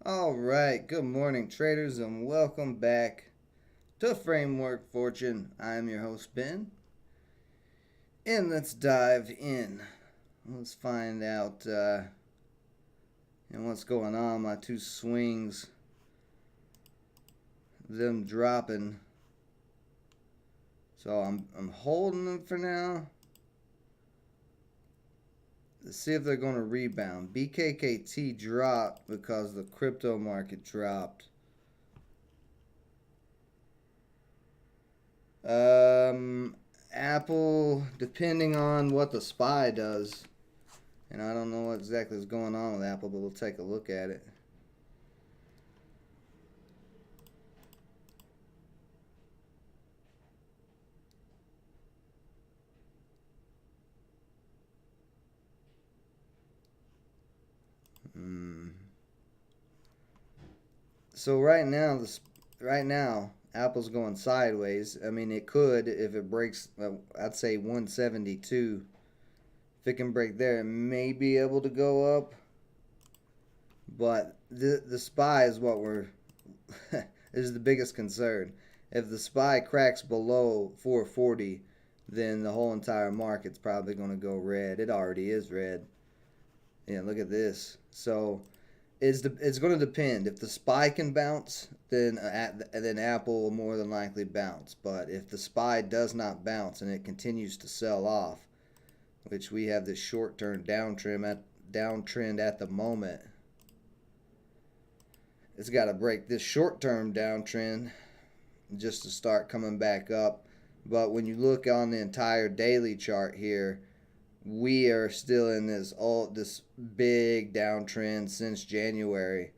Alright, good morning traders and welcome back to Framework Fortune. I'm your host Ben, and let's dive in. Let's find out what's going on. My two swings, them dropping. So I'm holding them for now. Let's see if they're going to rebound. BKKT dropped because the crypto market dropped. Apple, depending on what the SPY does, and I don't know what exactly is going on with Apple, but we'll take a look at it. So right now, Apple's going sideways. I mean, it could if it breaks. I'd say 172. If it can break there, it may be able to go up. But the SPY is what is the biggest concern. If the SPY cracks below 440, then the whole entire market's probably going to go red. It already is red. Yeah, look at this. So it's going to depend. If the SPY can bounce, then Apple will more than likely bounce. But if the SPY does not bounce and it continues to sell off, which we have this short-term downtrend at the moment, it's got to break this short-term downtrend just to start coming back up. But when you look on the entire daily chart here, we are still in this big downtrend since January,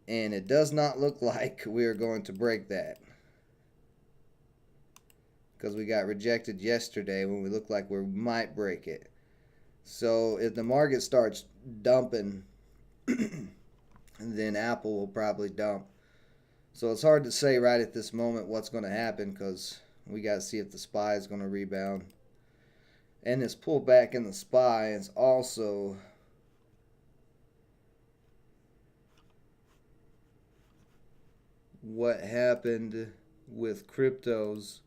and it does not look like we are going to break that, because we got rejected yesterday when we looked like we might break it. So if the market starts dumping, then Apple will probably dump. So it's hard to say right at this moment what's going to happen, because we got to see if the SPY is going to rebound. And this pullback in the SPY is also what happened with cryptos,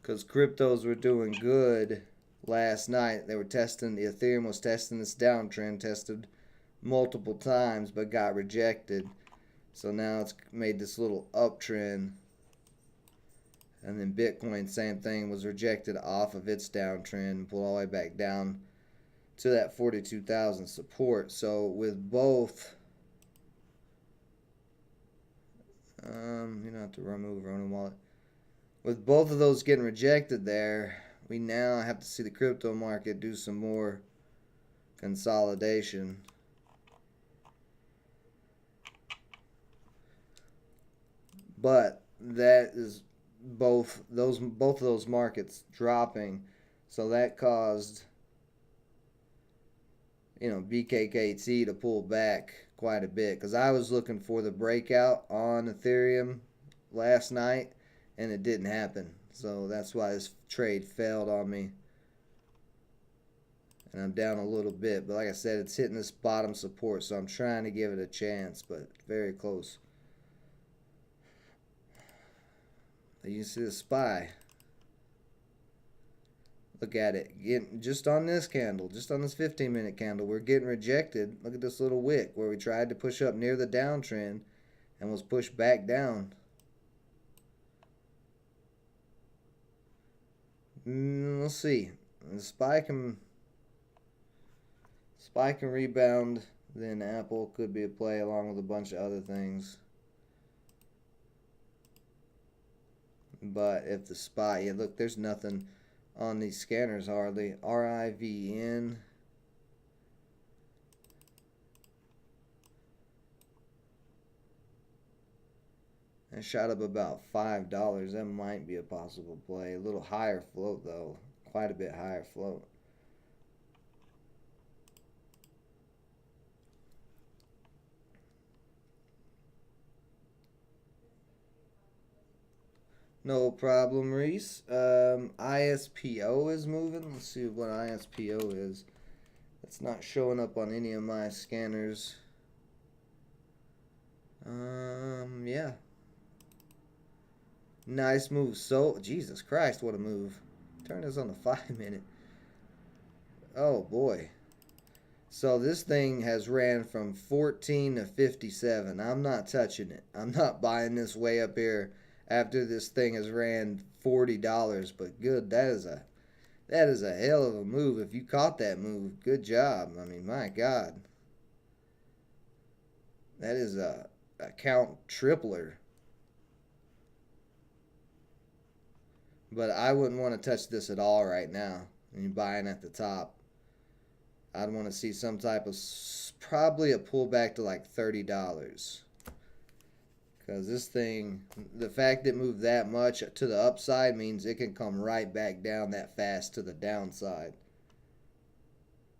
because cryptos were doing good last night. They were testing, the Ethereum was testing this downtrend, tested multiple times but got rejected. So now it's made this little uptrend. And then Bitcoin, same thing, was rejected off of its downtrend and pulled all the way back down to that 42,000 support. So with both, you don't have to remove Ronin Wallet. With both of those getting rejected there, we now have to see the crypto market do some more consolidation. But that is both of those markets dropping, so that caused BKKT to pull back quite a bit, because I was looking for the breakout on Ethereum last night and it didn't happen. So that's why this trade failed on me, and I'm down a little bit. But like I said, it's hitting this bottom support, so I'm trying to give it a chance, but very close. You can see the SPY. Look at it. Just on this candle, just on this 15-minute candle, we're getting rejected. Look at this little wick where we tried to push up near the downtrend and was pushed back down. We'll see. The SPY can rebound, then Apple could be a play along with a bunch of other things. But if the SPY, yeah, look, there's nothing on these scanners hardly. RIVN. That shot up about $5. That might be a possible play. A little higher float, though. Quite a bit higher float. No problem, Reese. ISPO is moving. Let's see what ISPO is. It's not showing up on any of my scanners. Yeah. Nice move. So, Jesus Christ, what a move. Turn this on the 5 minute. Oh, boy. So this thing has ran from 14 to 57. I'm not touching it. I'm not buying this way up here after this thing has ran $40. But good, that is a hell of a move. If you caught that move, good job. I mean, my God, that is a count tripler. But I wouldn't want to touch this at all right now. When you're buying at the top, I'd want to see some type of probably a pullback to like $30. Because this thing, the fact it moved that much to the upside means it can come right back down that fast to the downside.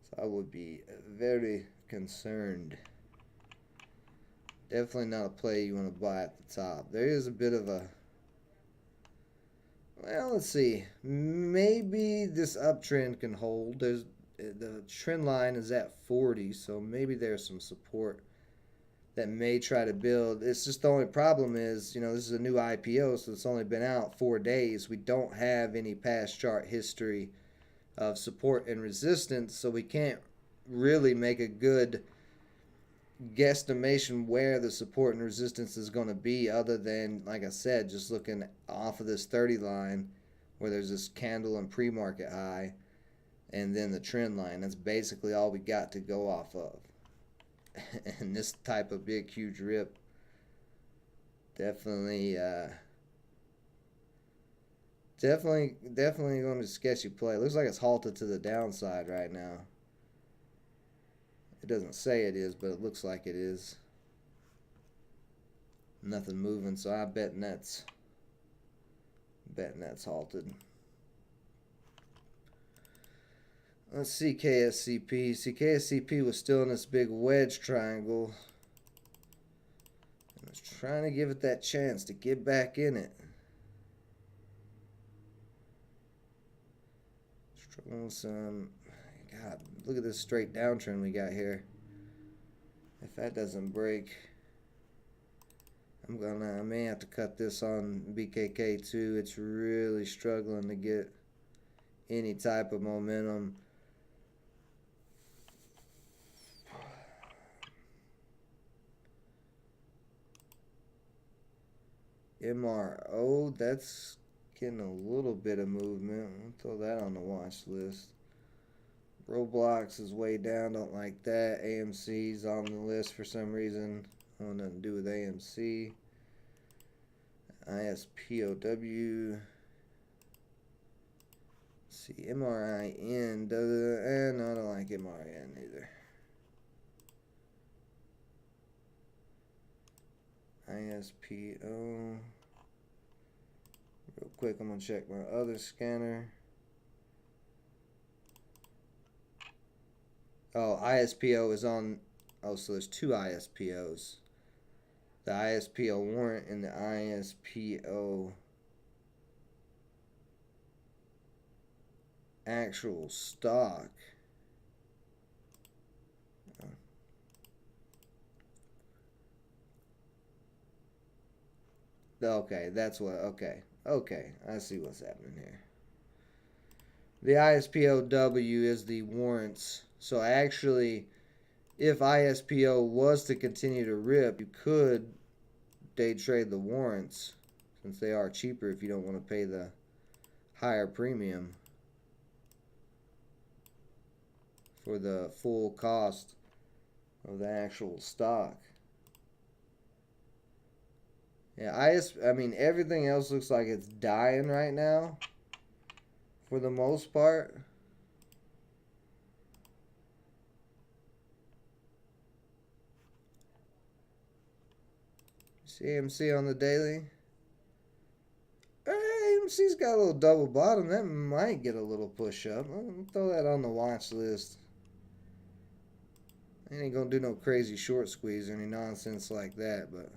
So I would be very concerned. Definitely not a play you want to buy at the top. There is a bit of a, well, let's see. Maybe this uptrend can hold. The trend line is at 40, so maybe there's some support that may try to build. It's just the only problem is, this is a new IPO, so it's only been out 4 days. We don't have any past chart history of support and resistance, so we can't really make a good guesstimation where the support and resistance is going to be, other than, like I said, just looking off of this 30 line where there's this candle and pre-market high, and then the trend line. That's basically all we got to go off of. And this type of big, huge rip definitely going to be a sketchy play. Looks like it's halted to the downside right now. It doesn't say it is, but it looks like it is. Nothing moving, so I betting that's halted. Let's see KSCP. See, KSCP was still in this big wedge triangle. I was trying to give it that chance to get back in it. Struggling with some. God, look at this straight downtrend we got here. If that doesn't break, I may have to cut this on BKK too. It's really struggling to get any type of momentum. MRO, that's getting a little bit of movement. I'll throw that on the watch list. Roblox is way down, don't like that. AMC's on the list for some reason. Want nothing to do with AMC. ISPOW. See, MRIN does no, I don't like MRIN either. ISPO. Real quick, I'm gonna check my other scanner. Oh, ISPO is on. Oh, so there's two ISPOs. The ISPO warrant and the ISPO actual stock. Okay, that's what. Okay, I see what's happening here. The ISPOW is the warrants. So actually, if ISPO was to continue to rip, you could day trade the warrants, since they are cheaper if you don't want to pay the higher premium for the full cost of the actual stock. Yeah, I mean, everything else looks like it's dying right now, for the most part. See AMC on the daily. AMC's got a little double bottom. That might get a little push up. I'll throw that on the watch list. I ain't gonna do no crazy short squeeze or any nonsense like that, but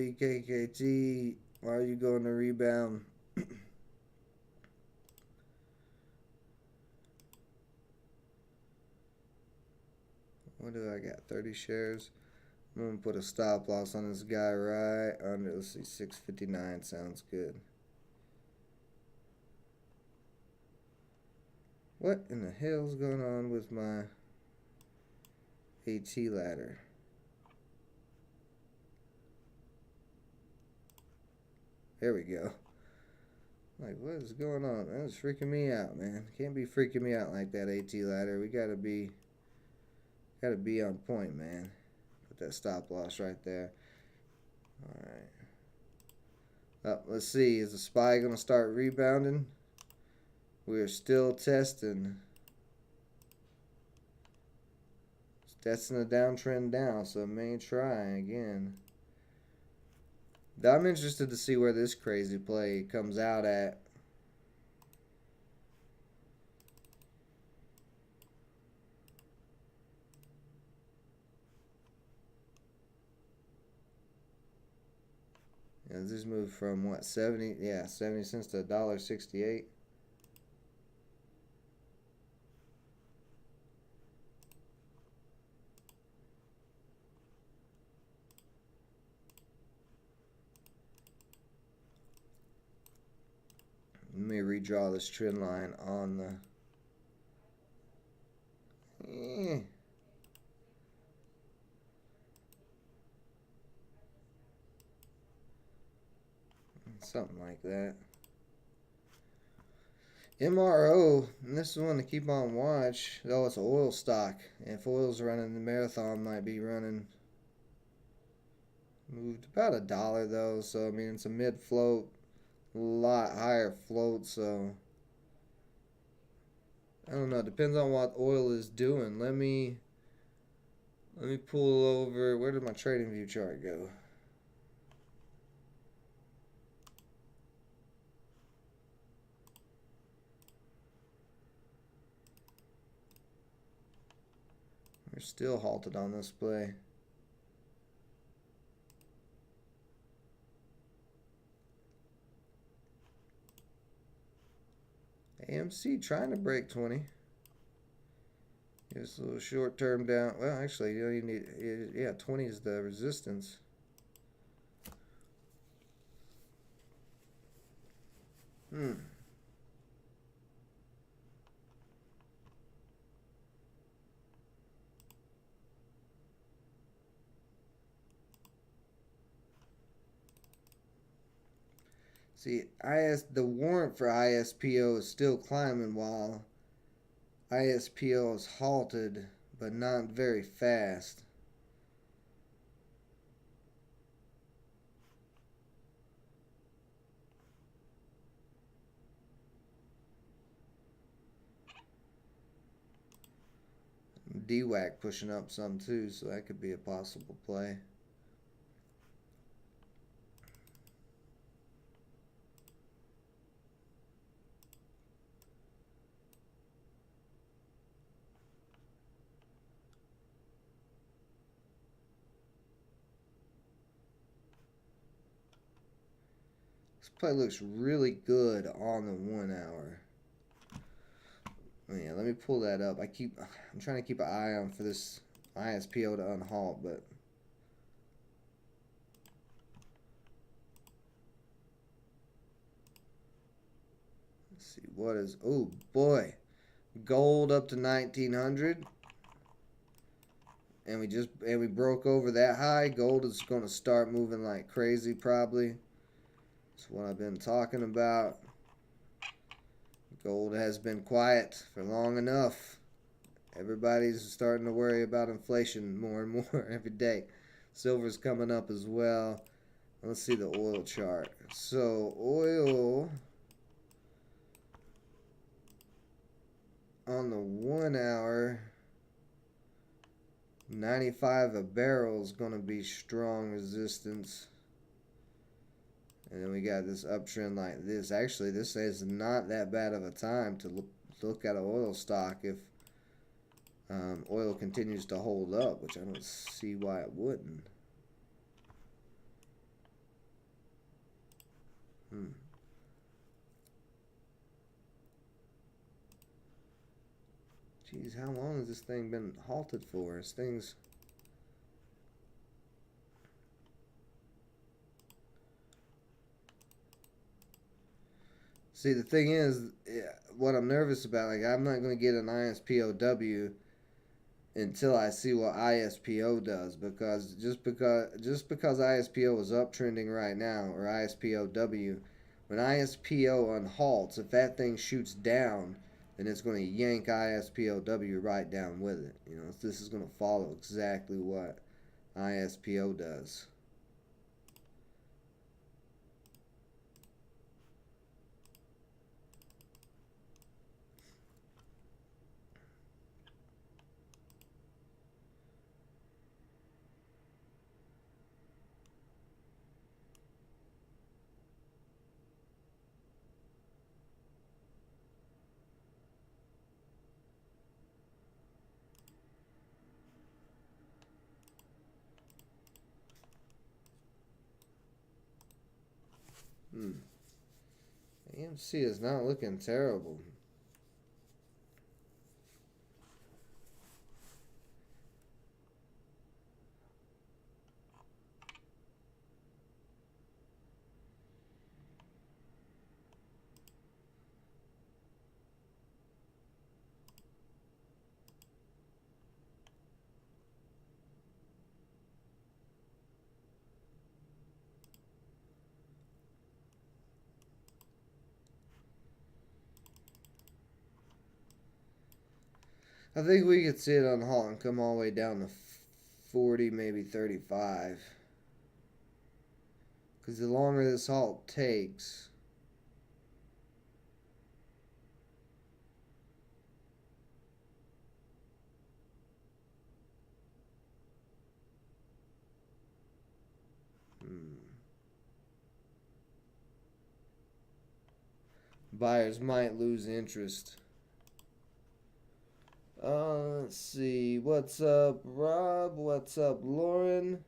BKKT? Why are you going to rebound? What do I got? 30 shares. I'm going to put a stop loss on this guy right under, let's see, 659 sounds good. What in the hell's going on with my AT ladder? There we go. Like, what is going on? That's freaking me out, man. Can't be freaking me out like that, AT ladder. We gotta be on point, man. Put that stop loss right there. Alright. Let's see. Is the SPY gonna start rebounding? We're still testing. It's testing a downtrend down, so it may try again. I'm interested to see where this crazy play comes out at. Yeah, this moved from what, 70? Yeah, 70 cents to $1.68. Let me redraw this trend line on the. Something like that. MRO, and this is one to keep on watch. Oh, it's an oil stock. If oil's running, the marathon might be running. Moved about $1 though, so I mean it's a mid float, a lot higher float, so I don't know. Depends on what oil is doing. Let me pull over. Where did my trading view chart go? We're still halted on this play. AMC trying to break 20. Just a little short term down. Well, actually, you don't even need. Yeah, 20 is the resistance. See, the warrant for ISPO is still climbing while ISPO is halted, but not very fast. DWAC pushing up some too, so that could be a possible play. This play looks really good on the 1 hour. Yeah, let me pull that up. I'm trying to keep an eye on for this ISPO to unhalt, but let's see what is. Oh boy, gold up to 1900, and we broke over that high. Gold is going to start moving like crazy probably. That's what I've been talking about. Gold has been quiet for long enough. Everybody's starting to worry about inflation more and more every day. Silver's coming up as well. Let's see the oil chart. So oil on the 1 hour, 95 a barrel is going to be strong resistance. And then we got this uptrend like this. Actually, this is not that bad of a time to look at an oil stock if oil continues to hold up, which I don't see why it wouldn't. Jeez, how long has this thing been halted for? This thing's... See, the thing is, what I'm nervous about, like, I'm not going to get an ISPOW until I see what ISPO does, because just because ISPO is uptrending right now, or ISPOW, when ISPO unhalts, if that thing shoots down, then it's going to yank ISPOW right down with it. You know, this is going to follow exactly what ISPO does. AMC is not looking terrible. I think we could see it unhalt and come all the way down to 40, maybe 35. Because the longer this halt takes, buyers might lose interest. Let's see. What's up, Rob? What's up, Lauren?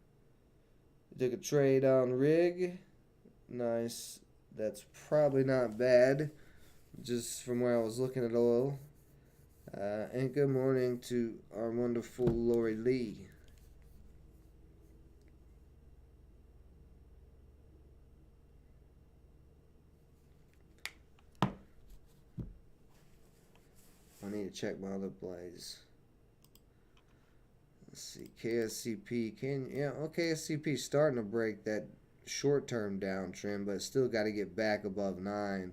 Took a trade on Rig. Nice. That's probably not bad, just from where I was looking at oil. And good morning to our wonderful Lori Lee. I need to check my other plays. Let's see, KSCP KSCP starting to break that short-term downtrend, but still got to get back above 9.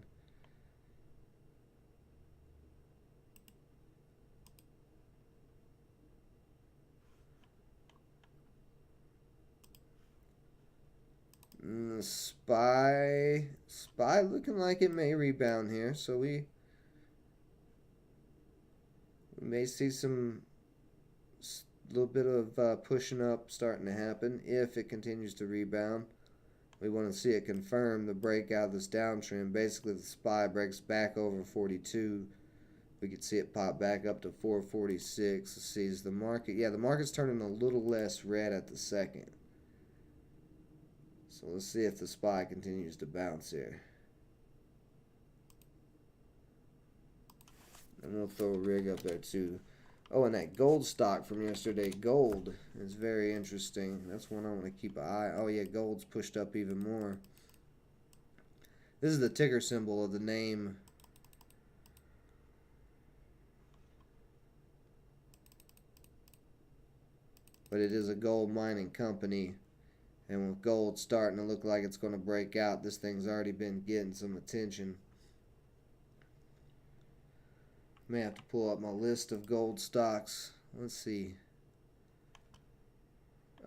SPY looking like it may rebound here, so we may see some little bit of pushing up starting to happen if it continues to rebound. We want to see it confirm the breakout of this downtrend. Basically, the SPY breaks back over 42. We could see it pop back up to 446. Let's see, is the market? Yeah, the market's turning a little less red at the second. So let's see if the SPY continues to bounce here. And we'll throw a rig up there too. Oh, and that gold stock from yesterday, gold, is very interesting. That's one I want to keep an eye. Oh yeah, gold's pushed up even more. This is the ticker symbol of the name. But it is a gold mining company. And with gold starting to look like it's going to break out, this thing's already been getting some attention. May have to pull up my list of gold stocks. Let's see.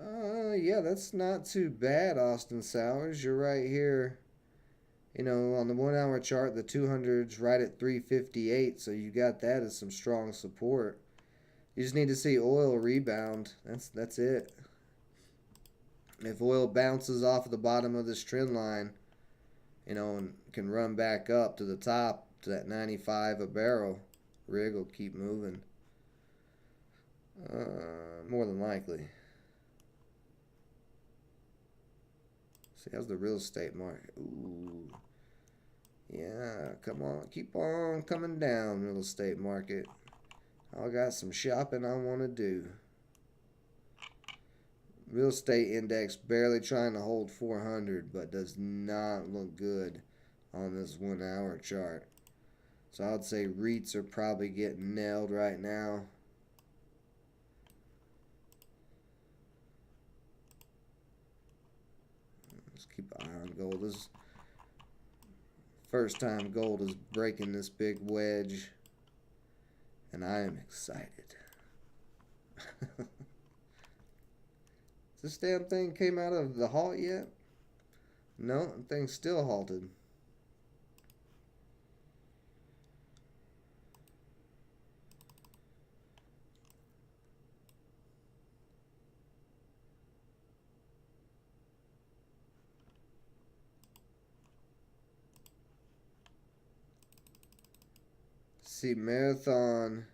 Yeah, that's not too bad, Austin Sowers. You're right here. You know, on the 1 hour chart, the 200's right at 358, so you got that as some strong support. You just need to see oil rebound. That's it. If oil bounces off of the bottom of this trend line, you know, and can run back up to the top to that 95 a barrel, rig will keep moving. More than likely. See, how's the real estate market? Ooh. Yeah, come on. Keep on coming down, real estate market. I got some shopping I want to do. Real estate index barely trying to hold 400, but does not look good on this 1 hour chart. So I'd say REITs are probably getting nailed right now. Let's keep an eye on gold. This is first time gold is breaking this big wedge, and I am excited. This damn thing came out of the halt yet? No, the thing's still halted. See, Marathon.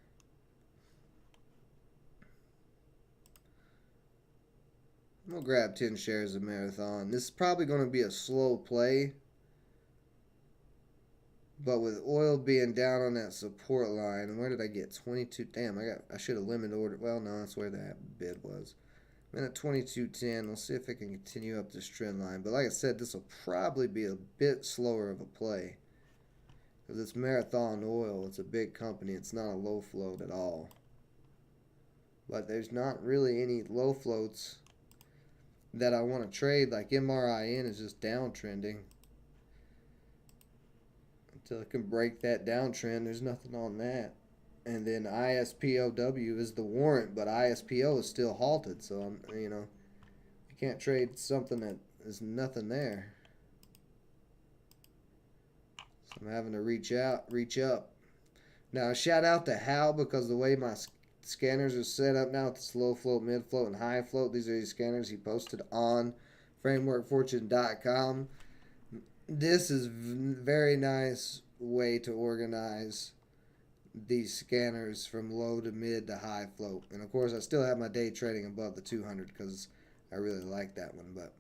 I'm going to grab 10 shares of Marathon. This is probably going to be a slow play. But with oil being down on that support line, where did I get 22? Damn, I should have limited ordered. Well, no, that's where that bid was. I'm at 22.10. We'll see if it can continue up this trend line. But like I said, this will probably be a bit slower of a play. Because it's Marathon Oil. It's a big company. It's not a low float at all. But there's not really any low floats that I want to trade. Like MRIN is just downtrending. Until it can break that downtrend, there's nothing on that. And then ISPOW is the warrant, but ISPO is still halted. So, you can't trade something that is nothing there. So I'm having to reach up. Now, shout out to Hal, because the way my scanners are set up now with the slow float, mid float, and high float, these are these scanners he posted on frameworkfortune.com. This is very nice way to organize these scanners from low to mid to high float. And of course, I still have my day trading above the 200 because I really like that one. But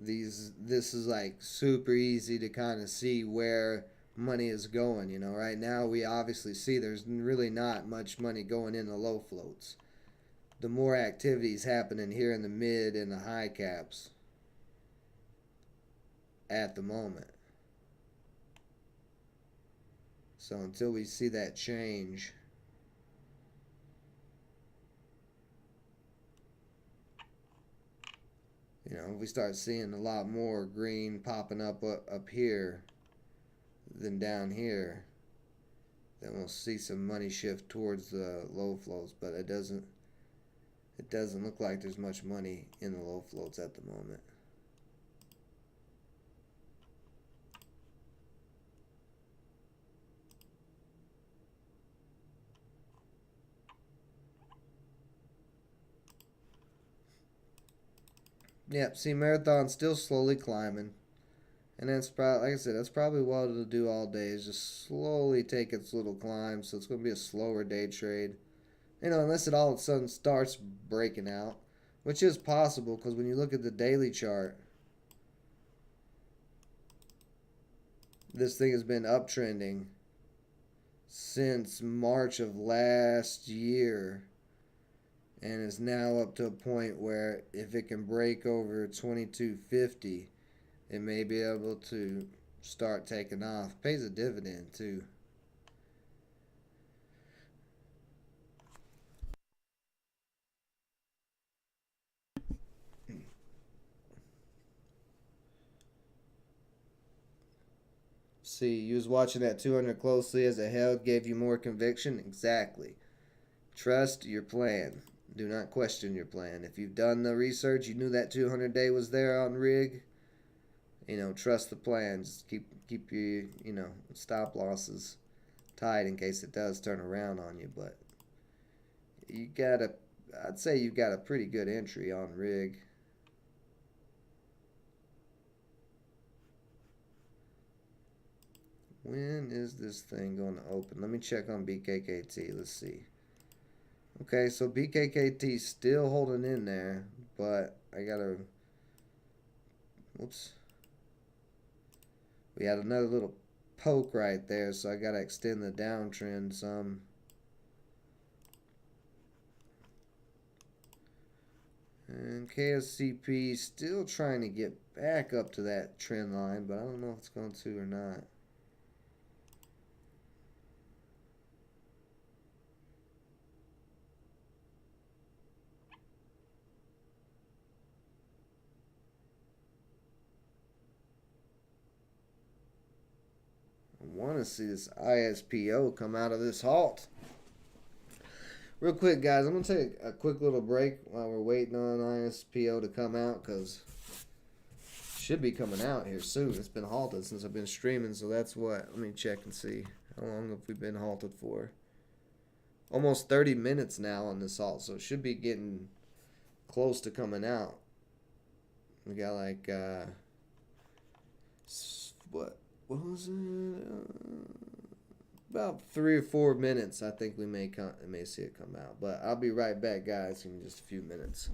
this is like super easy to kind of see where money is going. Right now we obviously see there's really not much money going in the low floats. The more activity is happening here in the mid and the high caps at the moment. So until we see that change, if we start seeing a lot more green popping up here than down here, then we'll see some money shift towards the low floats. But it doesn't look like there's much money in the low floats at the moment. Yep, see, Marathon's still slowly climbing. And that's probably, like I said, that's probably what it'll do all day, is just slowly take its little climb. So it's going to be a slower day trade. Unless it all of a sudden starts breaking out, which is possible, because when you look at the daily chart, this thing has been uptrending since March of last year, and is now up to a point where if it can break over 2250, it may be able to start taking off. Pays a dividend too. See, you was watching that 200 closely as it held, gave you more conviction? Exactly. Trust your plan. Do not question your plan. If you've done the research, you knew that 200 day was there on rig, trust the plan. Just keep your, stop losses tight in case it does turn around on you. But I'd say you've got a pretty good entry on rig. When is this thing going to open? Let me check on BKKT. Let's see. Okay, so BKKT still holding in there, but I gotta. Whoops. We had another little poke right there, so I got to extend the downtrend some. And KSCP still trying to get back up to that trend line, but I don't know if it's going to or not. I want to see this ISPO come out of this halt. Real quick, guys, I'm going to take a quick little break while we're waiting on ISPO to come out, because it should be coming out here soon. It's been halted since I've been streaming, so that's what. Let me check and see. How long have we been halted for? Almost 30 minutes now on this halt, so it should be getting close to coming out. We got like, what was it? About 3 or 4 minutes, I think we may see it come out. But I'll be right back, guys, in just a few minutes.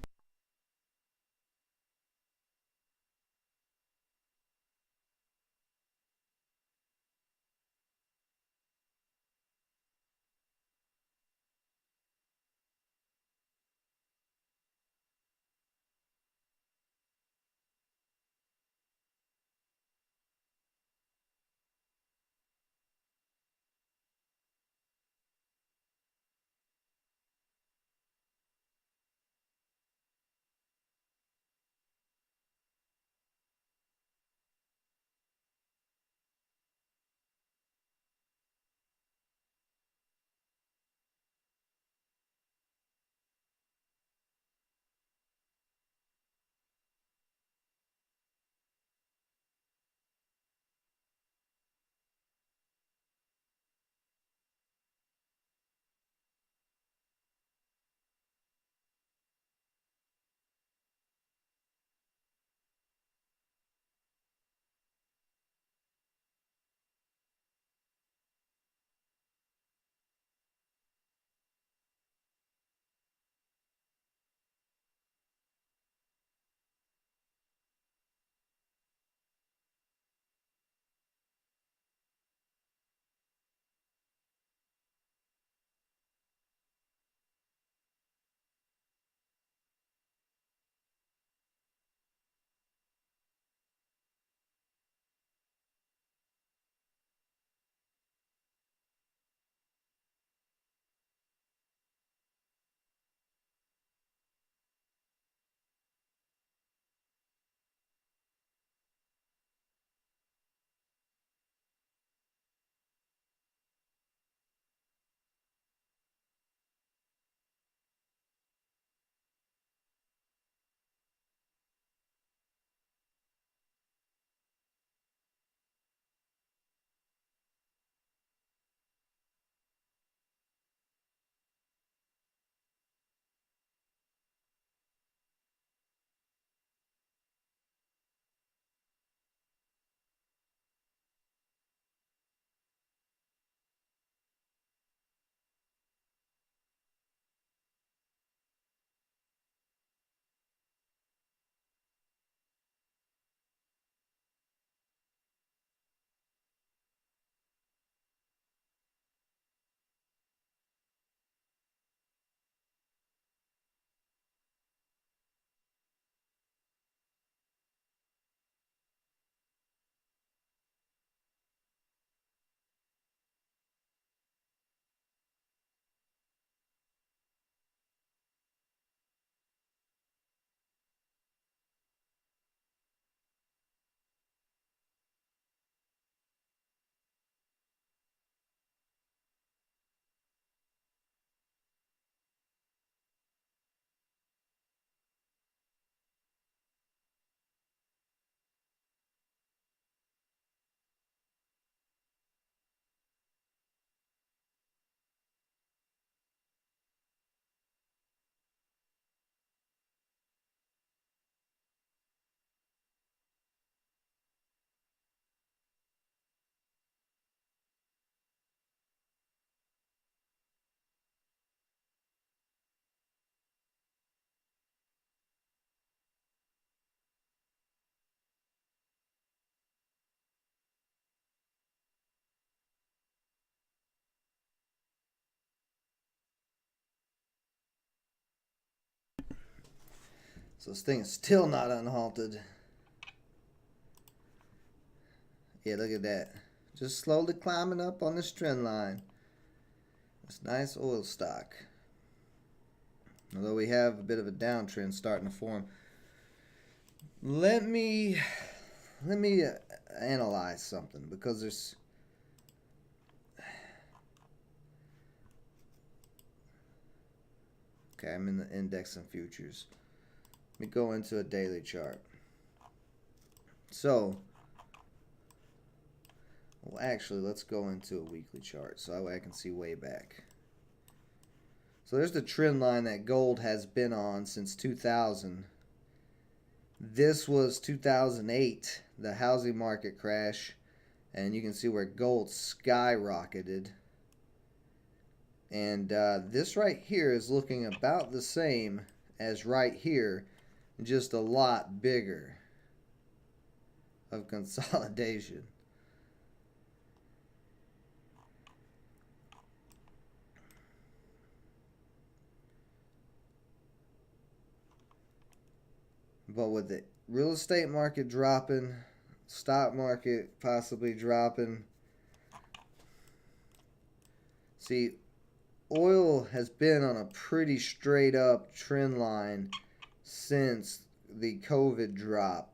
So this thing is still not unhalted. Yeah, look at that. Just slowly climbing up on this trend line. This nice oil stock. Although we have a bit of a downtrend starting to form. Let me analyze something, because there's okay, I'm in the index and futures. Let me go into a daily chart. So, well, actually, let's go into a weekly chart so that way I can see way back. So there's the trend line that gold has been on since 2000. This was 2008, the housing market crash, and you can see where gold skyrocketed. And this right here is looking about the same as right here, just a lot bigger of consolidation. But with the real estate market dropping, stock market possibly dropping, see, oil has been on a pretty straight up trend line since the COVID drop.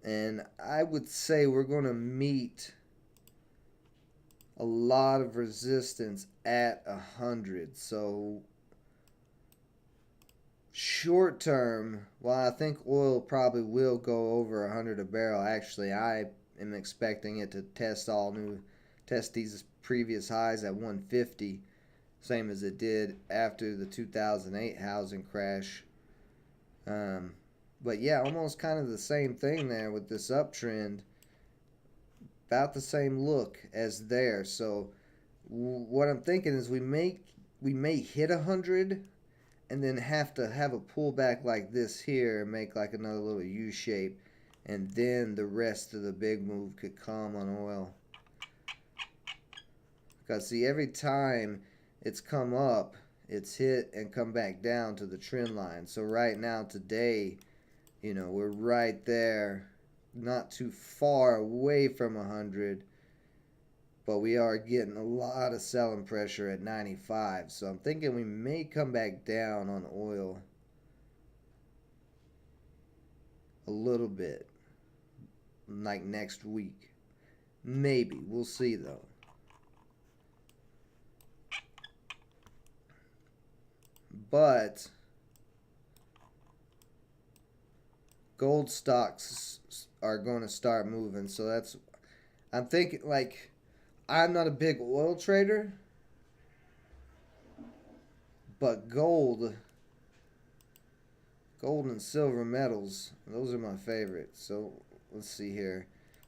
And I would say we're going to meet a lot of resistance at 100. So short term, while I think oil probably will go over 100 a barrel, actually I am expecting it to test these previous highs at 150, same as it did after the 2008 housing crash. But yeah, almost kind of the same thing there with this uptrend. About the same look as there. So what I'm thinking is we may hit 100 and then have to have a pullback like this here and make like another little U shape, and then the rest of the big move could come on oil. Because see, every time it's come up, it's hit and come back down to the trend line. So right now today, you know, we're right there, not too far away from 100, but we are getting a lot of selling pressure at 95. So I'm thinking we may come back down on oil a little bit, like next week. Maybe. We'll see though. But gold stocks are going to start moving. So that's, I'm thinking, like, I'm not a big oil trader, but gold and silver metals, those are my favorites. So let's see here.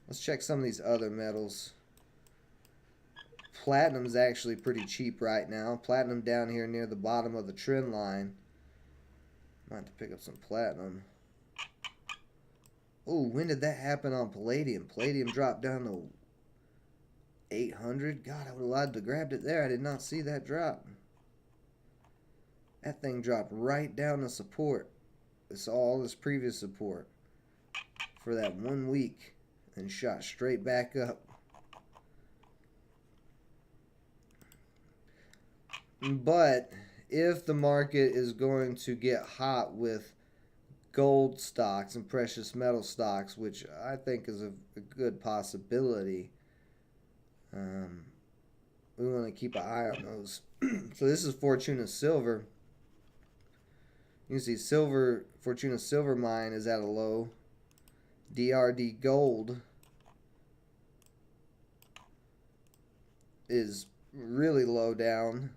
Let's check some of these other metals. Platinum's actually pretty cheap right now. Platinum down here near the bottom of the trend line. Might have to pick up some platinum. Oh, when did that happen on palladium? Palladium dropped down to 800. God, I would have liked to grabbed it there. I did not see that drop. That thing dropped right down to support. It's all this previous support for that 1 week and shot straight back up. But if the market is going to get hot with gold stocks and precious metal stocks, which I think is a good possibility, we want to keep an eye on those. So this is Fortuna Silver. You can see silver, Fortuna Silver Mine is at a low. DRD Gold is really low down.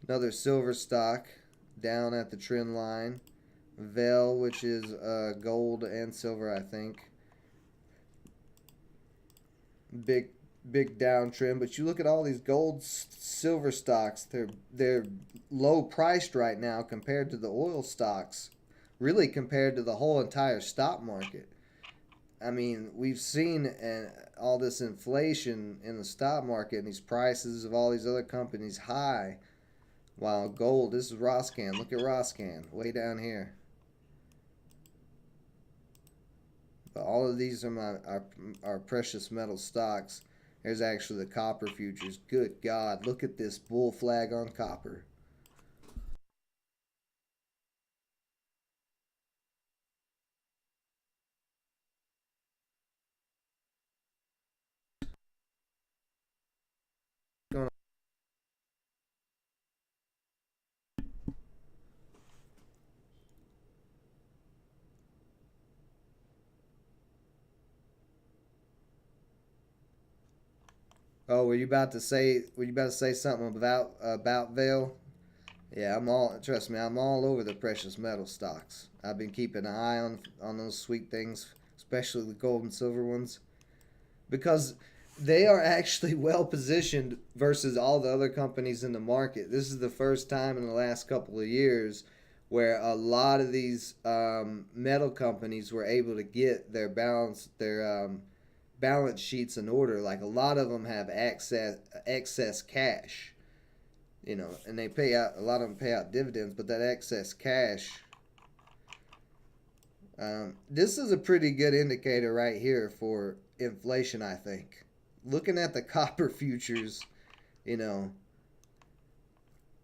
Another silver stock down at the trend line. Vail, which is gold and silver, I think. Big downtrend. But you look at all these gold, silver stocks, they're low priced right now compared to the oil stocks. Really compared to the whole entire stock market. I mean, we've seen all this inflation in the stock market and these prices of all these other companies high. While gold, this is Roscan. Look at Roscan way down here. But all of these are our precious metal stocks. There's actually the copper futures. Good God, look at this bull flag on copper. Oh, were you about to say? Were you about to say something about Vale? Yeah, I'm all. Trust me, I'm all over the precious metal stocks. I've been keeping an eye on those sweet things, especially the gold and silver ones, because they are actually well positioned versus all the other companies in the market. This is the first time in the last couple of years where a lot of these metal companies were able to get balance sheets in order. Like a lot of them have excess cash, and they pay out, a lot of them pay out dividends, but that excess cash. This is a pretty good indicator right here for inflation, I think. Looking at the copper futures, you know,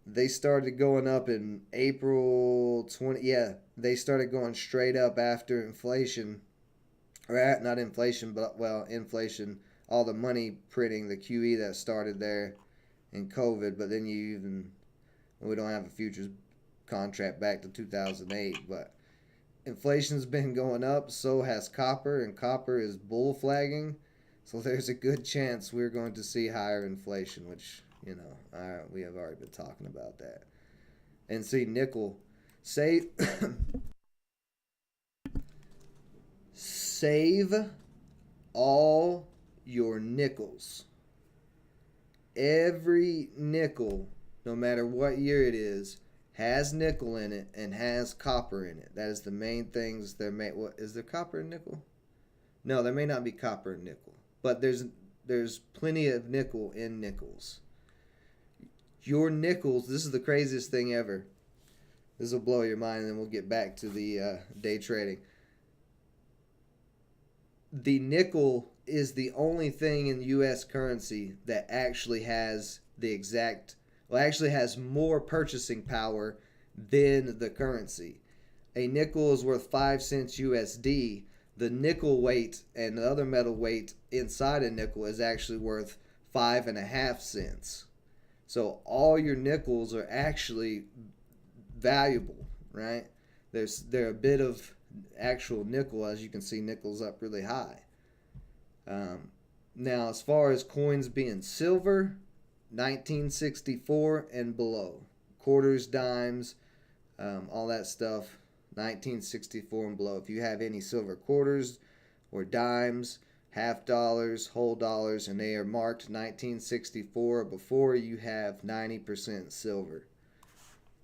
they started going up in April 20. Yeah, they started going straight up after inflation, or not inflation, but well, inflation, all the money printing, the QE that started there in COVID. But then we don't have a futures contract back to 2008, but inflation's been going up, so has copper, and copper is bull flagging. So there's a good chance we're going to see higher inflation, which, we have already been talking about that. And see, nickel, save, save all your nickels. Every nickel, no matter what year it is, has nickel in it and has copper in it. That is the main things they're made. What is there, copper and nickel? No, there may not be copper and nickel, but there's plenty of nickel in nickels. Your nickels. This is the craziest thing ever. This will blow your mind, and then we'll get back to the day trading. The nickel is the only thing in U.S. currency that actually has actually has more purchasing power than the currency. A nickel is worth 5 cents USD. The nickel weight and the other metal weight inside a nickel is actually worth 5.5 cents. So all your nickels are actually valuable, right? They're a bit of actual nickel. As you can see, nickel's up really high. Now, as far as coins being silver, 1964 and below, quarters, dimes, all that stuff, 1964 and below. If you have any silver quarters or dimes, half dollars, whole dollars, and they are marked 1964 or before, you have 90% silver.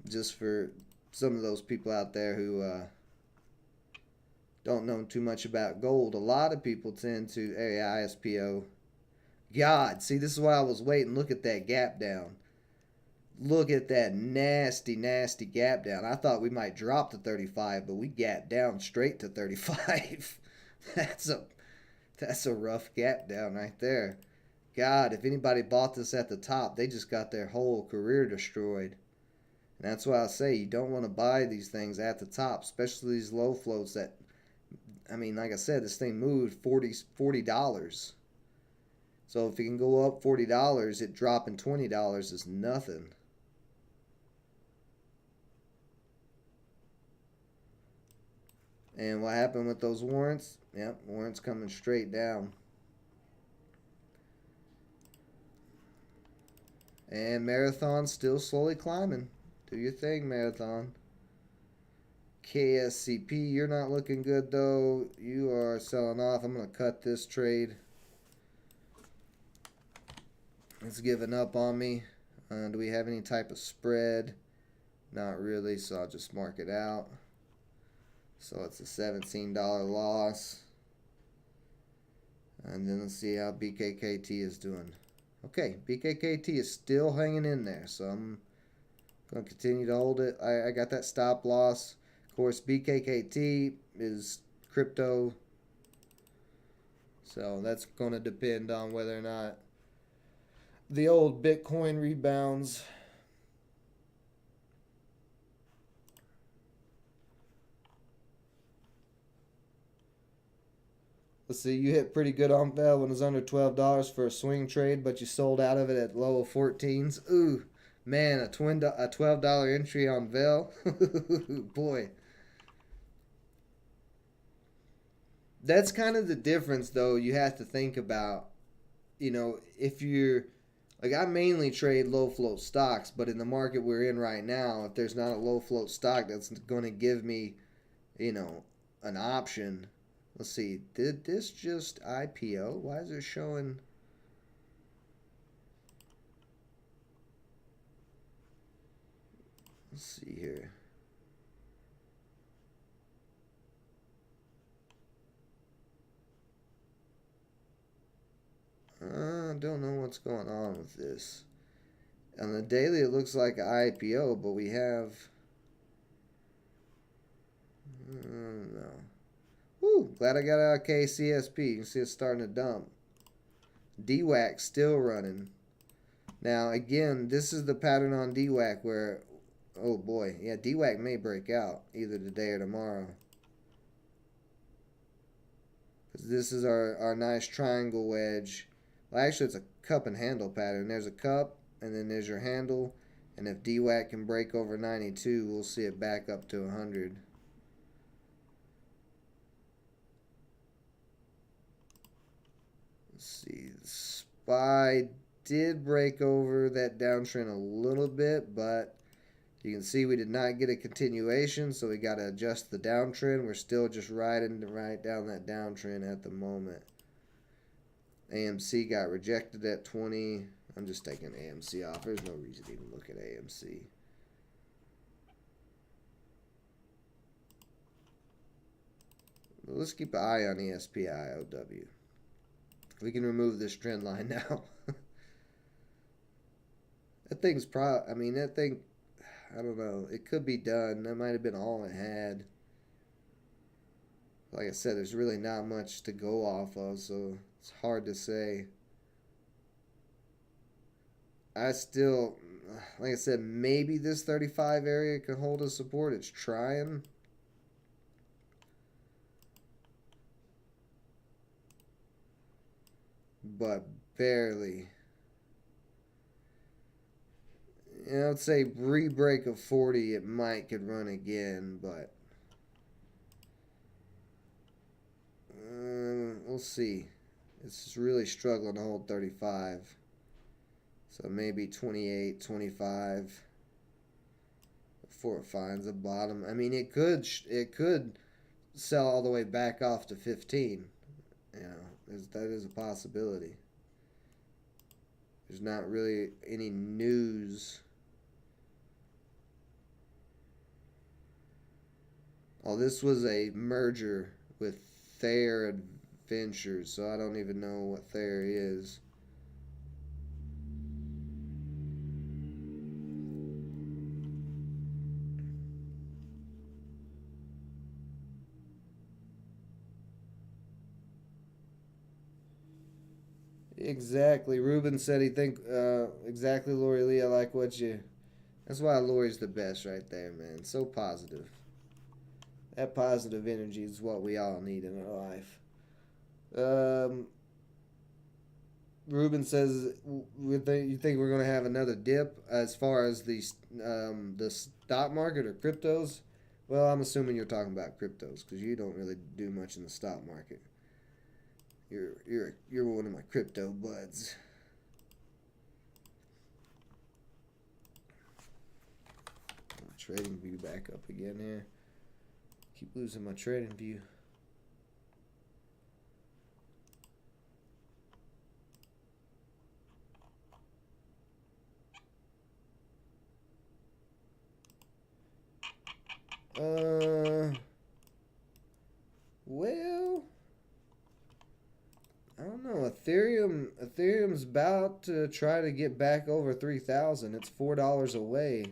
Just for some of those people out there who don't know too much about gold, a lot of people tend to, hey, ISPO. God, see, this is why I was waiting. Look at that gap down. Look at that nasty, nasty gap down. I thought we might drop to 35, but we gapped down straight to 35. that's a that's a rough gap down right there. God, if anybody bought this at the top, they just got their whole career destroyed. And that's why I say you don't want to buy these things at the top, especially these low floats that, I mean, like I said, this thing moved $40. So if it can go up $40, it dropping $20 is nothing. And what happened with those warrants? Yep, warrants coming straight down. And Marathon still slowly climbing. Do your thing, Marathon. KSCP, you're not looking good though. You are selling off. I'm going to cut this trade. It's giving up on me. Do we have any type of spread? Not really, so I'll just mark it out. So it's a $17 loss. And then let's see how BKKT is doing. Okay, BKKT is still hanging in there, so I'm going to continue to hold it. I got that stop loss. Of course, BKKT is crypto, so that's going to depend on whether or not the old Bitcoin rebounds. Let's see, you hit pretty good on Vel when it was under $12 for a swing trade, but you sold out of it at low of 14s. Ooh, man, a $12 entry on Vel. Boy. That's kind of the difference, though, you have to think about. If you're like, I mainly trade low float stocks, but in the market we're in right now, if there's not a low float stock that's going to give me, you know, an option. Let's see, did this just IPO? Why is it showing? Let's see here. I don't know what's going on with this. On the daily, it looks like an IPO, but we have. No. Woo! Glad I got out of KCSP. You can see it's starting to dump. DWAC still running. Now, again, this is the pattern on DWAC where, oh boy, yeah, DWAC may break out either today or tomorrow. Because this is our nice triangle wedge. Well, actually, it's a cup and handle pattern. There's a cup, and then there's your handle. And if DWAC can break over 92, we'll see it back up to 100. Let's see. The SPY did break over that downtrend a little bit, but you can see we did not get a continuation, so we got to adjust the downtrend. We're still just riding right down that downtrend at the moment. AMC got rejected at 20. I'm just taking AMC off. There's no reason to even look at AMC. Let's keep an eye on ESPIOW. We can remove this trend line now. That thing's that thing, I don't know. It could be done. That might have been all it had. Like I said, there's really not much to go off of, so it's hard to say. I still, like I said, maybe this 35 area can hold a support. It's trying. But barely. I'd say re-break of 40, it might could run again, but we'll see. It's really struggling to hold 35. So maybe 28, 25 before it finds a bottom. I mean, it could sell all the way back off to 15. That is a possibility. There's not really any news. Oh, this was a merger with Thayer Adventures, so I don't even know what Thayer is. Exactly. Ruben said he think exactly, Lori Lee. I like what you. That's why Lori's the best right there, man. So positive. That positive energy is what we all need in our life. Ruben says, "You think we're going to have another dip as far as the stock market or cryptos?" Well, I'm assuming you're talking about cryptos because you don't really do much in the stock market. You're one of my crypto buds. Trading view back up again here. Keep losing my trading view. Well, I don't Ethereum's about to try to get back over 3,000. It's $4 away.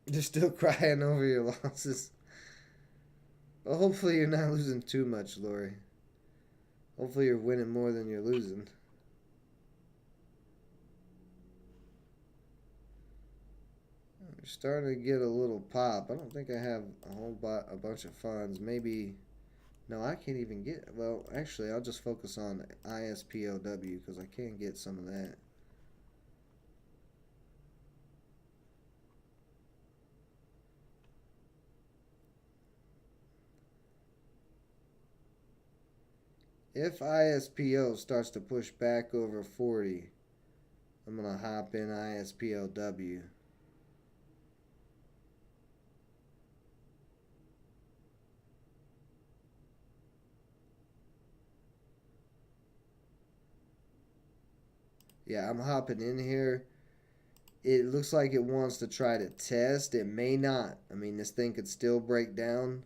You're still crying over your losses. Well, hopefully you're not losing too much, Lori. Hopefully you're winning more than you're losing. We're starting to get a little pop. I don't think I have a bunch of funds. Maybe, no, I can't even get, well, actually, I'll just focus on ISPOW because I can get some of that. If ISPO starts to push back over 40, I'm going to hop in ISPOW. Yeah, I'm hopping in here. It looks like it wants to try to test. It may not. I mean, this thing could still break down.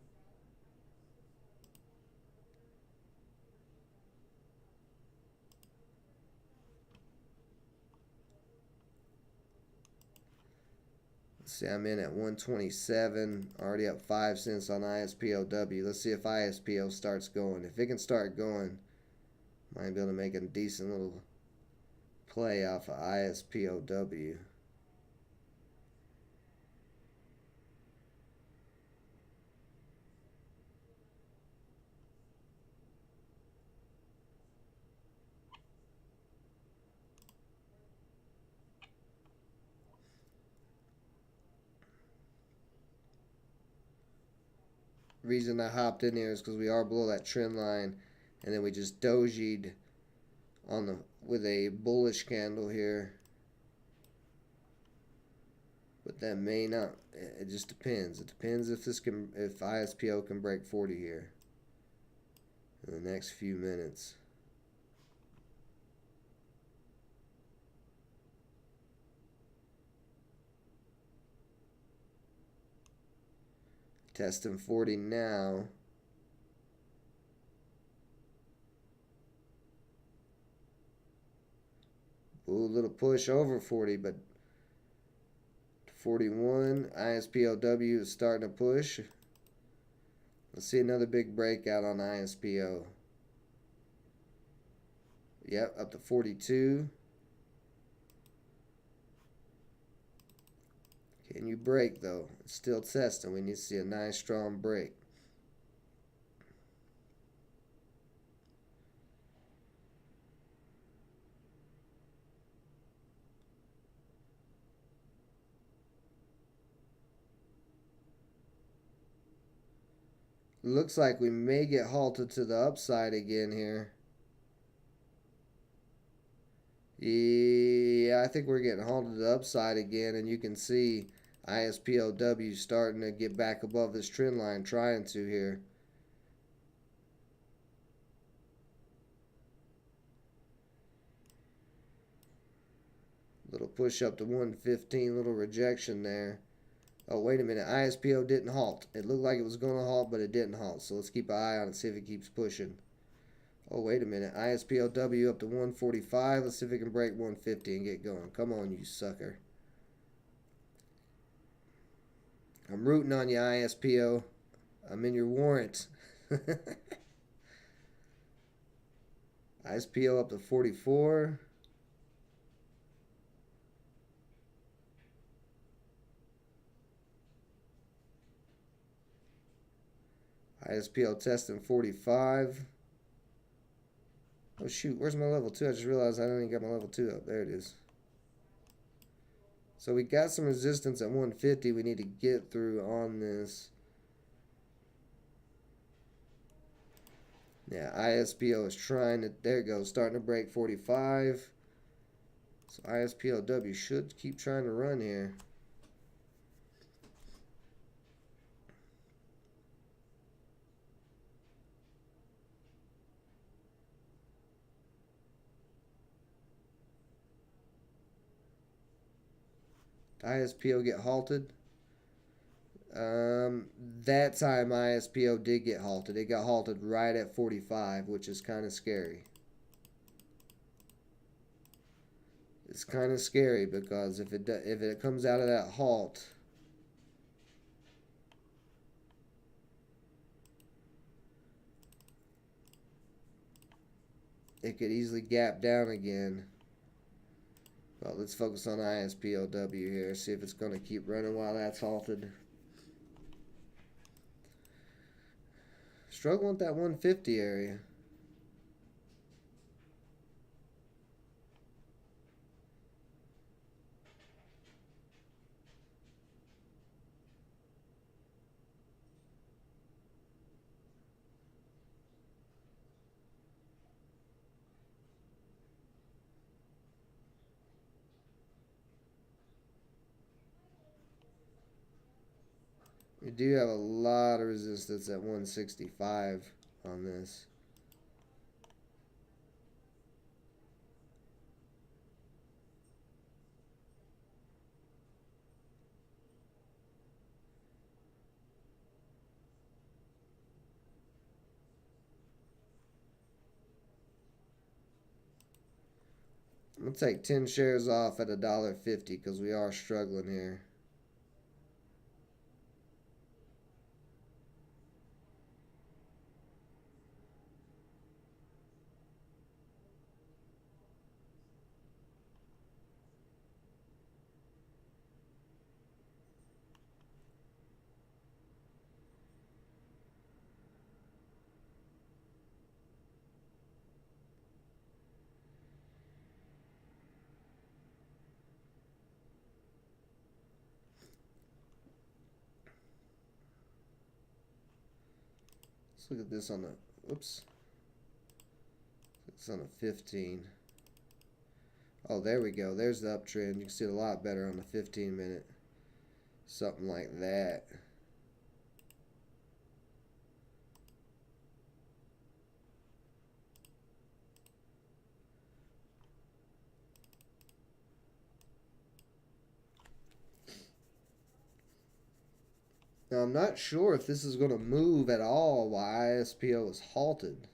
Let's see, I'm in at 127. Already up 5 cents on ISPOW. Let's see if ISPO starts going. If it can start going, might be able to make a decent little play off of ISPOW. Reason I hopped in here is because we are below that trend line, and then we just dojied on the with a bullish candle here. But that may not. It just depends. It depends if ISPO can break 40 here in the next few minutes. Testing 40 now. Ooh, little push over 40, but 41. ISPOW is starting to push. Let's see another big breakout on ISPO. Yep, up to 42. Can you break though? It's still testing. We need to see a nice strong break. Looks like we may get halted to the upside again here. Yeah, I think we're getting halted to the upside again, and you can see ISPOW starting to get back above this trend line, trying to here. Little push up to 115, little rejection there. Oh, wait a minute. ISPO didn't halt. It looked like it was going to halt, but it didn't halt. So let's keep an eye on it, see if it keeps pushing. Oh, wait a minute. ISPOW up to 145. Let's see if it can break 150 and get going. Come on, you sucker. I'm rooting on you, ISPO. I'm in your warrant. ISPO up to 44. ISPO testing 45. Oh shoot, where's my level 2? I just realized I don't even got my level 2 up. There it is. So we got some resistance at 150 we need to get through on this. Yeah, ISPO is trying to, there it goes, starting to break 45. So ISPOW should keep trying to run here. ISPO get halted? That time ISPO did get halted. It got halted right at 45, which is kind of scary. It's kind of scary because if it comes out of that halt, it could easily gap down again. Well, let's focus on ISPOW here. See if it's going to keep running while that's halted. Struggling with that 150 area. We do have a lot of resistance at 165 on this. I'm going to take 10 shares off at $1.50 because we are struggling here. Let's look at this on the, whoops. It's on a 15. Oh, there we go. There's the uptrend. You can see it a lot better on the 15 minute. Something like that. Now, I'm not sure if this is going to move at all while ISPO is halted.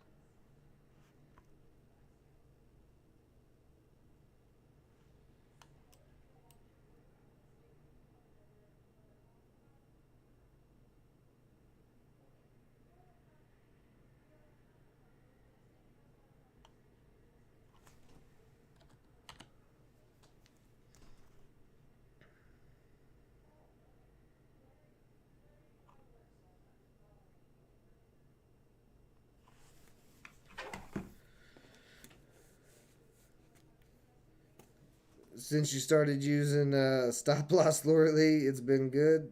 Since you started using stop loss loyally, it's been good.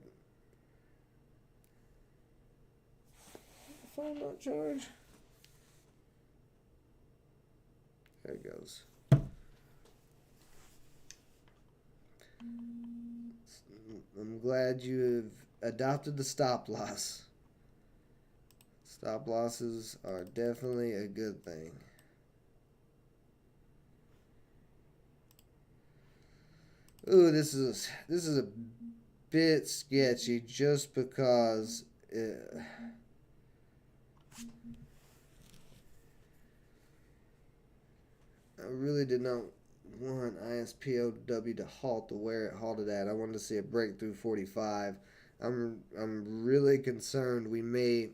Phone not charge. There it goes. I'm glad you have adopted the stop loss. Stop losses are definitely a good thing. Ooh, this is a bit sketchy just because I really did not want ISPOW to halt to where it halted at. I wanted to see a breakthrough 45. I'm really concerned we may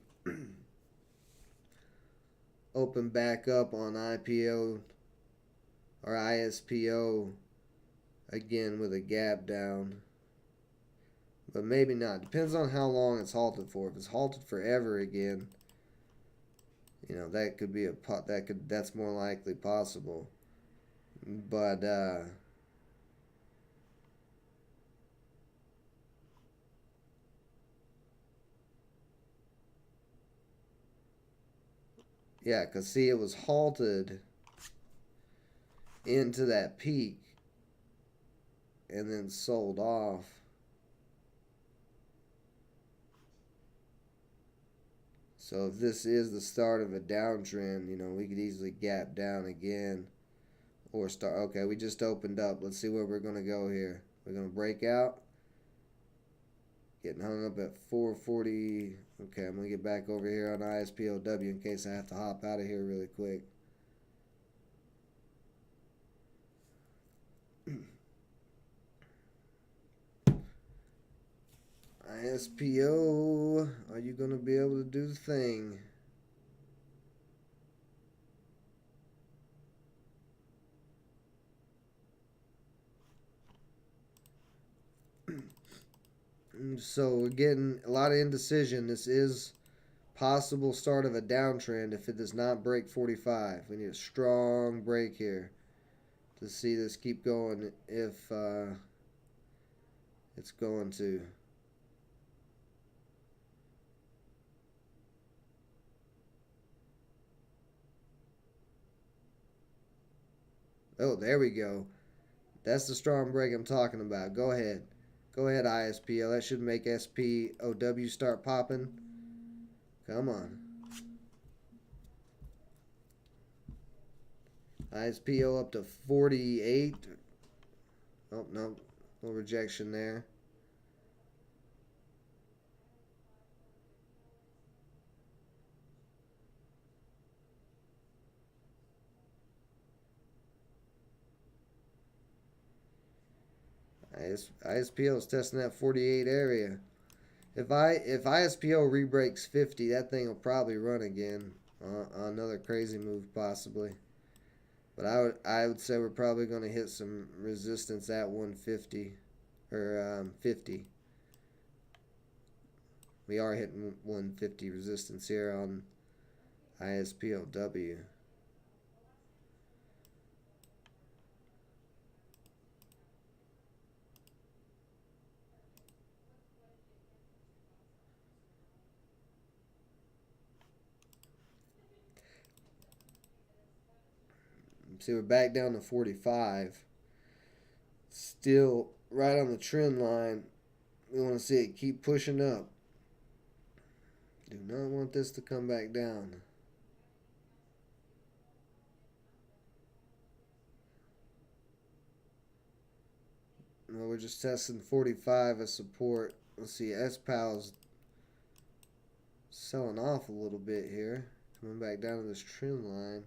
open back up on IPO or ISPO again with a gap down, but maybe not. Depends on how long it's halted for. If it's halted forever again, you know, that could be that's more likely possible. But yeah, because see, it was halted into that peak and then sold off. So if this is the start of a downtrend, you know, we could easily gap down again or start. Okay, we just opened up. Let's see where we're going to go here. We're going to break out. Getting hung up at 440. Okay, I'm going to get back over here on ISPOW in case I have to hop out of here really quick. ISPO, are you going to be able to do the thing? So we're getting a lot of indecision. This is possible start of a downtrend if it does not break 45. We need a strong break here to see this keep going if it's going to. Oh, there we go. That's the strong break I'm talking about. Go ahead. Go ahead, ISPO. That should make SPOW start popping. Come on. ISPO up to 48. Oh, no. No rejection there. ISPO is testing that 48 area. If ISPO rebreaks 50, that thing will probably run again. Another crazy move possibly. But I would say we're probably going to hit some resistance at 150 or 50. We are hitting 150 resistance here on ISPOW. See, we're back down to 45. Still right on the trend line. We want to see it keep pushing up. Do not want this to come back down. No, we're just testing 45 as support. Let's see, SPOW's selling off a little bit here. Coming back down to this trend line.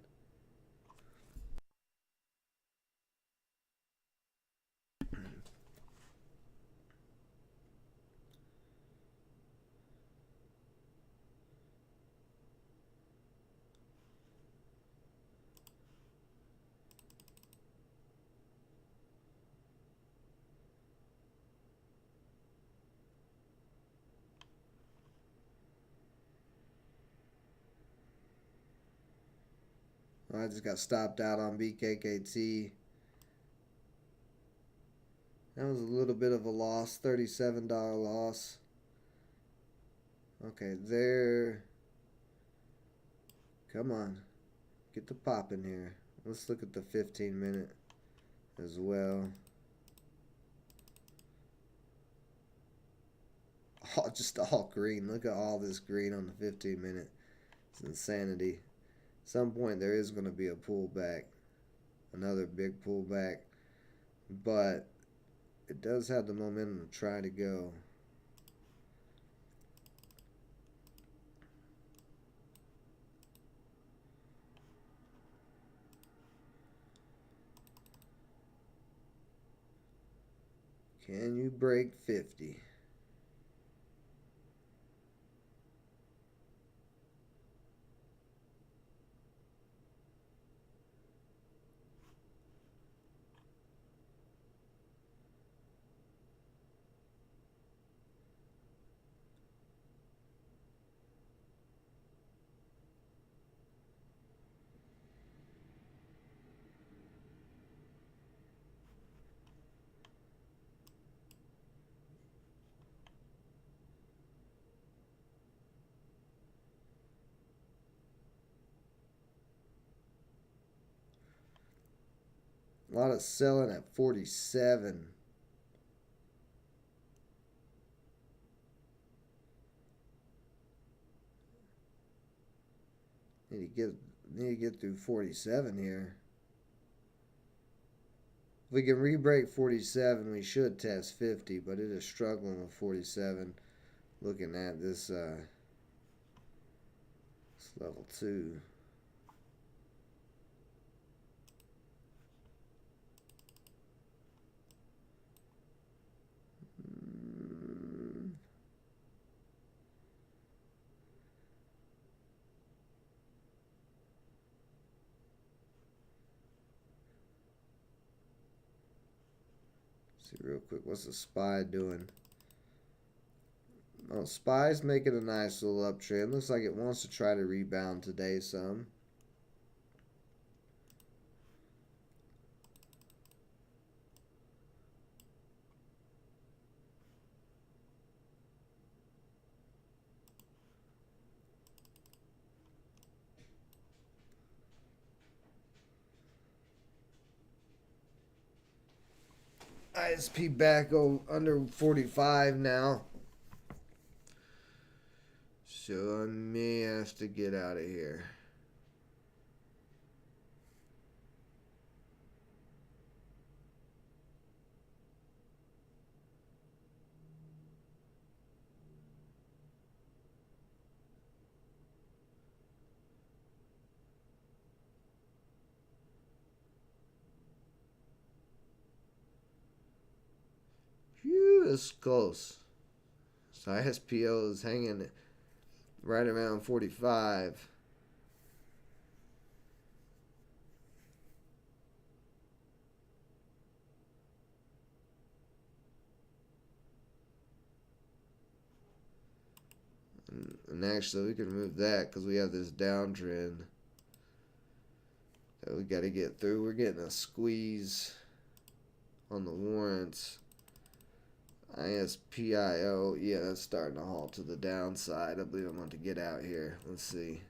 I just got stopped out on BKKT. That was a little bit of a loss, $37 loss. Okay, there. Come on. Get the pop in here. Let's look at the 15-minute as well. Oh, just all green. Look at all this green on the 15-minute. It's insanity. At some point there is going to be a pullback. Another big pullback. But it does have the momentum to try to go. Can you break 50? A lot of selling at 47. Need to get through 47 here. If we can re-break 47, we should test 50, but it is struggling with 47. Looking at this level 2. See real quick, what's the SPY doing? Oh, SPY's making a nice little uptrend. Looks like it wants to try to rebound today some. ISP back under 45 now. So I may have to get out of here. Phew, it's close. So ISPO is hanging right around 45. And actually, we can remove that because we have this downtrend that we got to get through. We're getting a squeeze on the warrants. ISPIO, yeah, that's starting to halt to the downside. I believe I'm going to get out here. Let's see.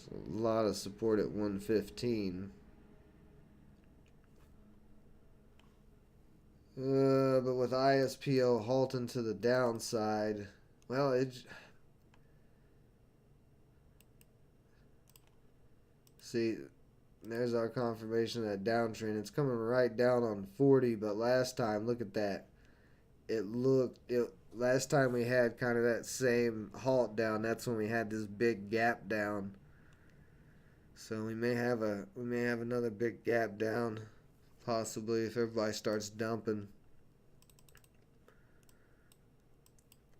So a lot of support at 115. But with ISPO halting to the downside, well, see, there's our confirmation of that downtrend. It's coming right down on 40, but last time, look at that. Last time we had kind of that same halt down. That's when we had this big gap down. So we may have another big gap down, possibly if everybody starts dumping.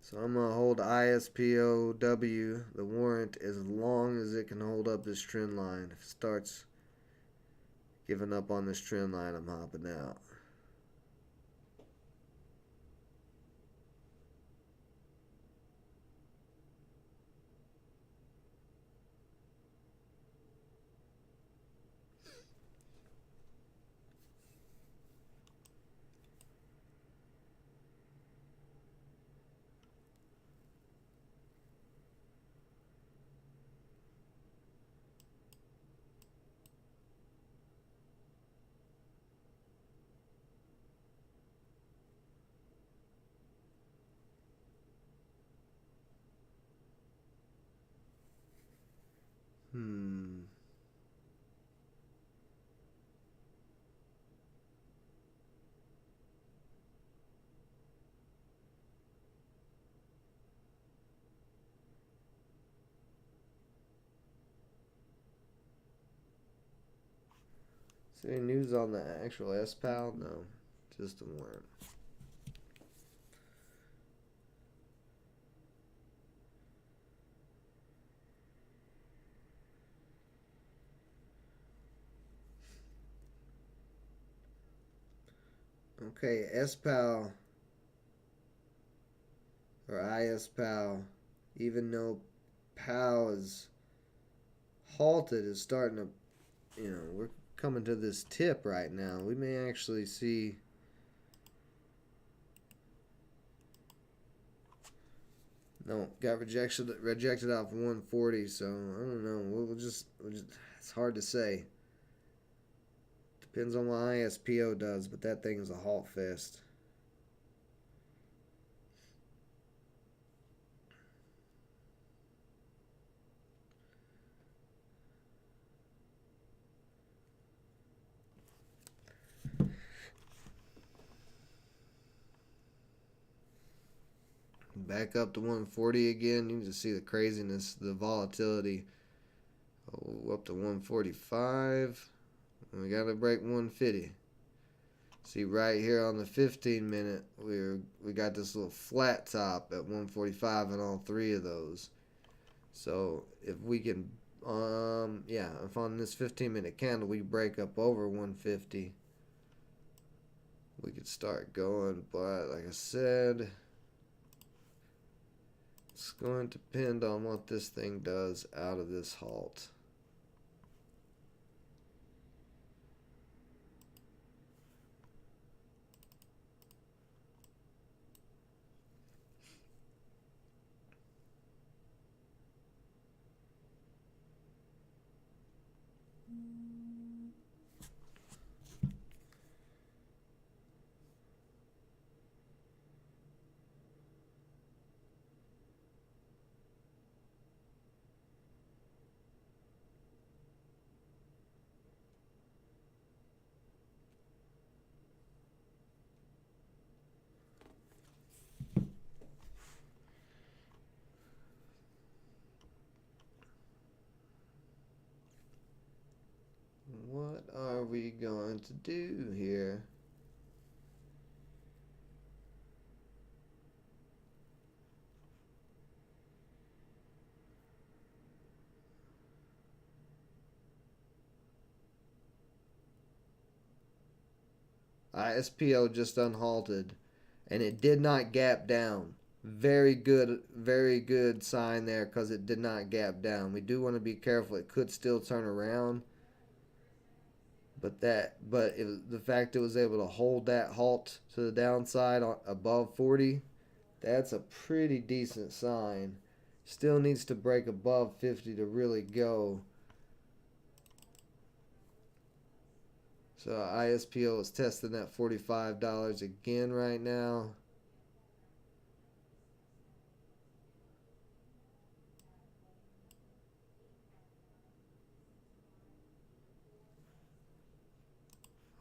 So I'm gonna hold ISPOW, the warrant, as long as it can hold up this trend line. If it starts giving up on this trend line, I'm hopping out. Hmm. Is there any news on the actual SPAL? No, just the warrant. Okay, SPAL or ISPAL, even though PAL is halted is starting to, we're coming to this tip right now. We may actually see. No, got rejected off 140. So I don't know. We'll just it's hard to say. Depends on what ISPO does, but that thing is a halt fest. Back up to 140 again. You can just see the craziness, the volatility. Oh, up to 145. And we got to break 150. See right here on the 15 minute, we got this little flat top at 145 in all three of those. So if we can, if on this 15-minute candle we break up over 150, we could start going. But like I said, it's going to depend on what this thing does out of this halt. What are we going to do here? ISPO just unhalted, and it did not gap down. Very good sign there because it did not gap down. We do want to be careful. It could still turn around. But the fact it was able to hold that halt to the downside above 40, that's a pretty decent sign. Still needs to break above 50 to really go. So ISPO is testing that $45 again right now.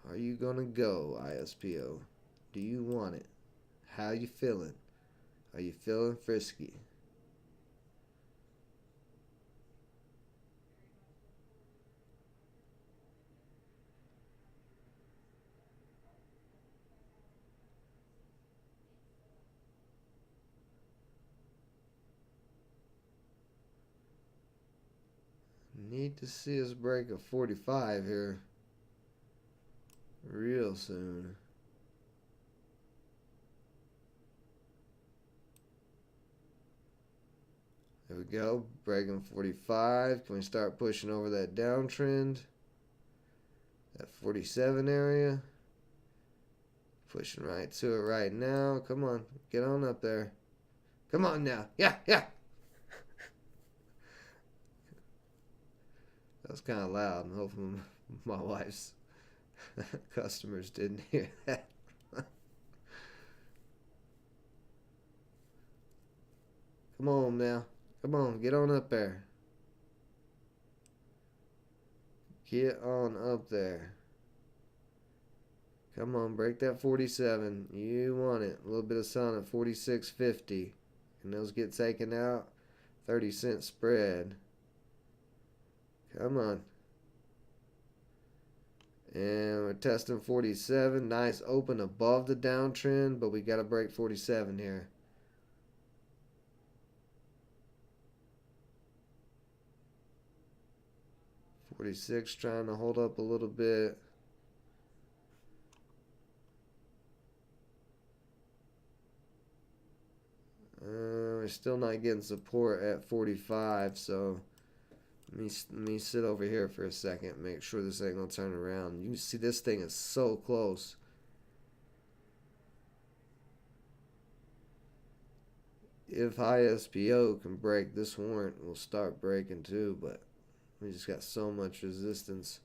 Are you gonna go, ISPO? Do you want it? How you feeling? Are you feeling frisky? Need to see us break a 45 here real soon. There we go, breaking 45. Can we start pushing over that downtrend? That 47 area. Pushing right to it right now. Come on, get on up there. Come on now. Yeah. That was kind of loud. I'm hoping my wife's customers didn't hear that. Come on now. Come on, get on up there. Get on up there. Come on, break that 47. You want it. A little bit of sun at 46.50. And those get taken out. 30-cent spread. Come on. And we're testing 47. Nice open above the downtrend, but we got to break 47 here. $46 trying to hold up a little bit. We're still not getting support at 45, so Let me sit over here for a second, make sure this ain't gonna turn around. You see this thing is so close. If ISPO can break, this warrant will start breaking too, but we just got so much resistance.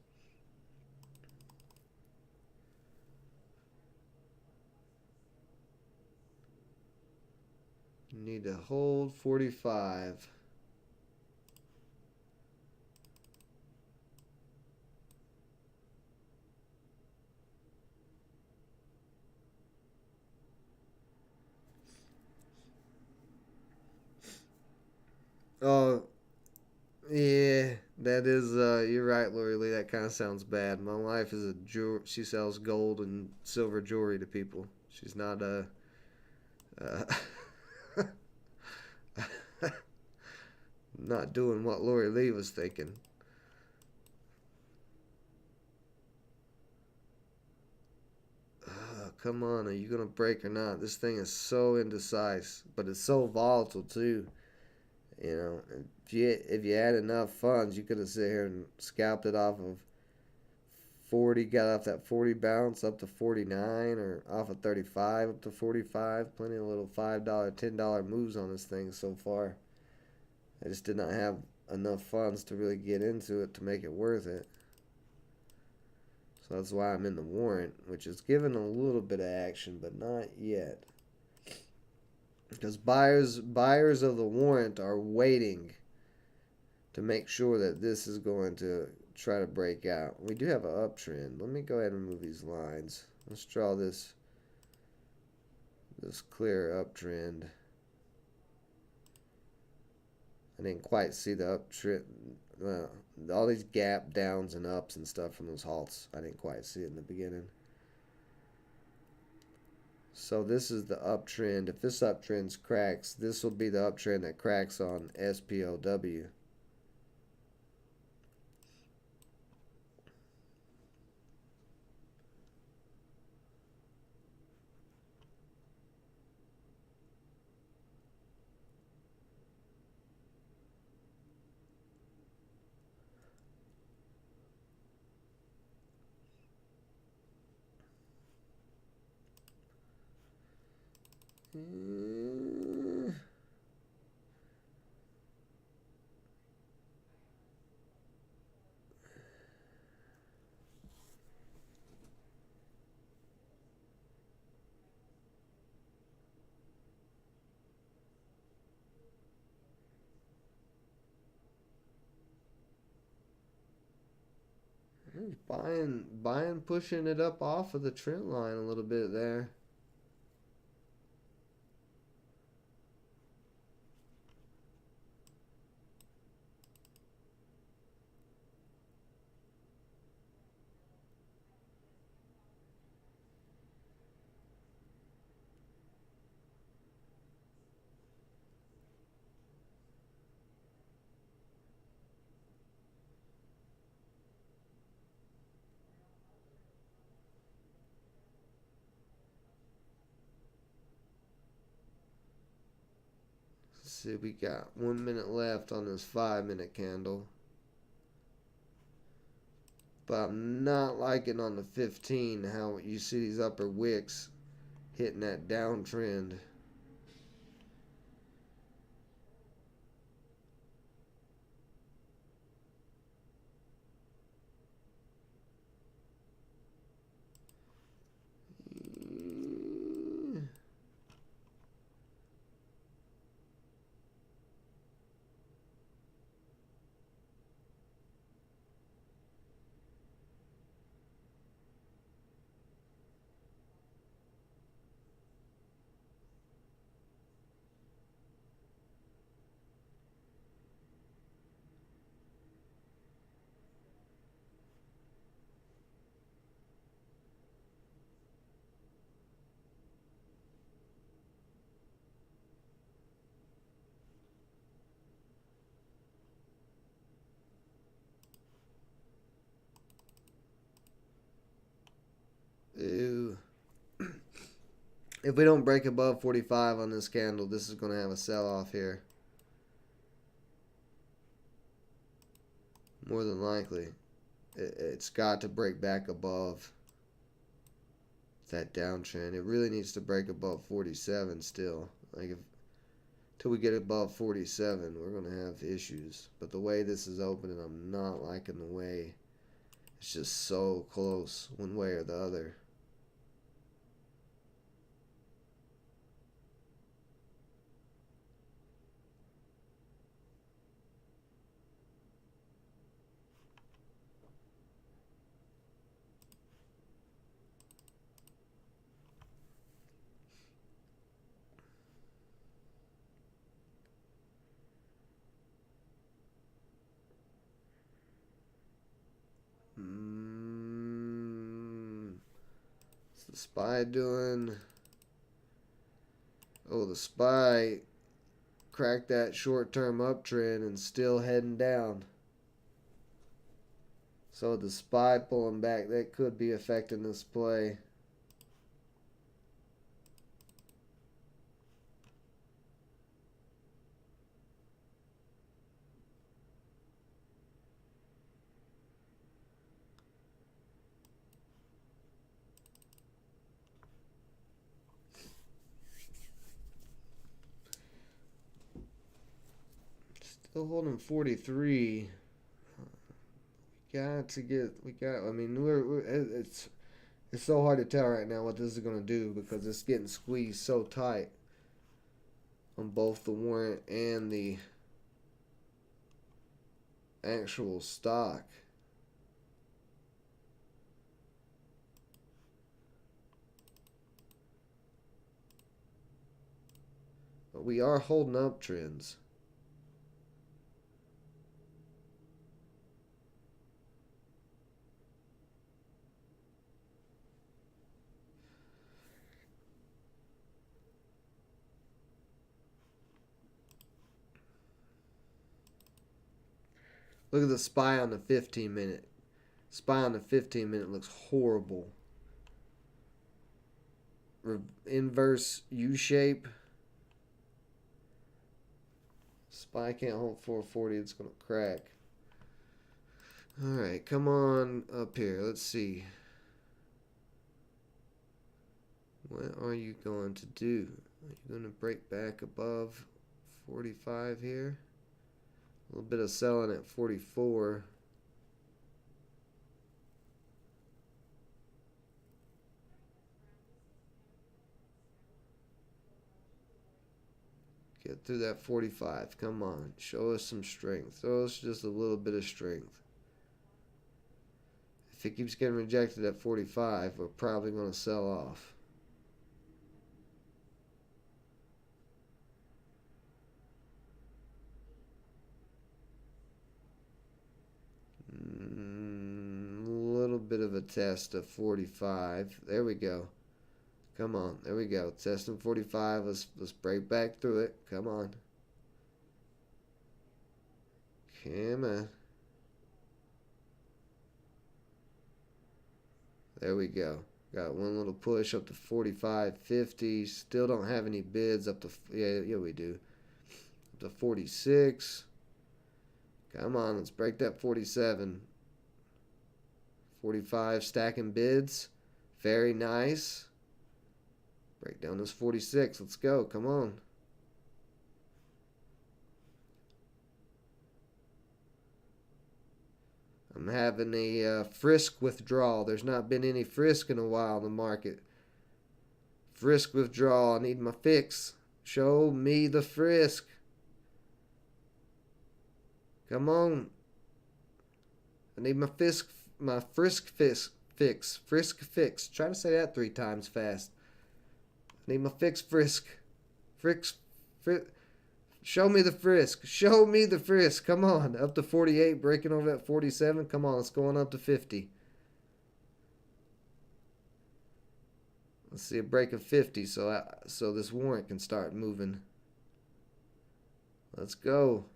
Need to hold 45. Oh, yeah, that is, you're right, Lori Lee. That kind of sounds bad. My wife is a she sells gold and silver jewelry to people. She's not uh, not doing what Lori Lee was thinking. Come on, are you gonna break or not? This thing is so indecisive, but it's so volatile too. You know, if you had enough funds, you could have sit here and scalped it off of 40, got off that 40 bounce up to 49, or off of 35 up to 45. Plenty of little $5, $10 moves on this thing so far. I just did not have enough funds to really get into it to make it worth it. So that's why I'm in the warrant, which is giving a little bit of action, but not yet. Because buyers of the warrant are waiting to make sure that this is going to try to break out. We do have an uptrend. Let me go ahead and move these lines. Let's draw this clear uptrend. I didn't quite see the uptrend. All these gap downs and ups and stuff from those halts. I didn't quite see it in the beginning. So this is the uptrend. If this uptrend cracks, this will be the uptrend that cracks on SPOW. Buying, pushing it up off of the trend line a little bit there. Let's see, we got 1 minute left on this 5-minute candle. But I'm not liking on the 15 how you see these upper wicks hitting that downtrend. Ew. If we don't break above 45 on this candle, this is going to have a sell-off here. More than likely. It's got to break back above that downtrend. It really needs to break above 47 still. Like, if till we get above 47, we're going to have issues. But the way this is opening, I'm not liking the way. It's just so close one way or the other. What's the SPY doing? Oh, the SPY cracked that short-term uptrend and still heading down. So the SPY pulling back, that could be affecting this play. Still holding 43. I mean, it's so hard to tell right now what this is going to do because it's getting squeezed so tight on both the warrant and the actual stock. But we are holding up trends. Look at the SPY on the 15 minute. SPY on the 15 minute looks horrible. Inverse U shape. SPY can't hold 440. It's going to crack. Alright, come on up here. Let's see. What are you going to do? Are you going to break back above 45 here? A little bit of selling at 44. Get through that 45. Come on. Show us some strength. Throw us just a little bit of strength. If it keeps getting rejected at 45, we're probably going to sell off. Little bit of a test of 45. There we go. Come on. There we go. Testing 45. Let's break back through it. Come on. Come on. There we go. Got one little push up to 45.50. Still don't have any bids up to, yeah we do. Up to 46. Come on, let's break that 47. 45 stacking bids. Very nice. Break down this 46. Let's go. Come on. I'm having a frisk withdrawal. There's not been any frisk in a while in the market. Frisk withdrawal. I need my fix. Show me the frisk. Come on. I need my frisk fix. Frisk fix. Try to say that 3 times fast. I need my frisk. Show me the frisk. Show me the frisk. Come on. Up to 48. Breaking over at 47. Come on. Let's go on up to 50. Let's see a break of 50 so this warrant can start moving. Let's go.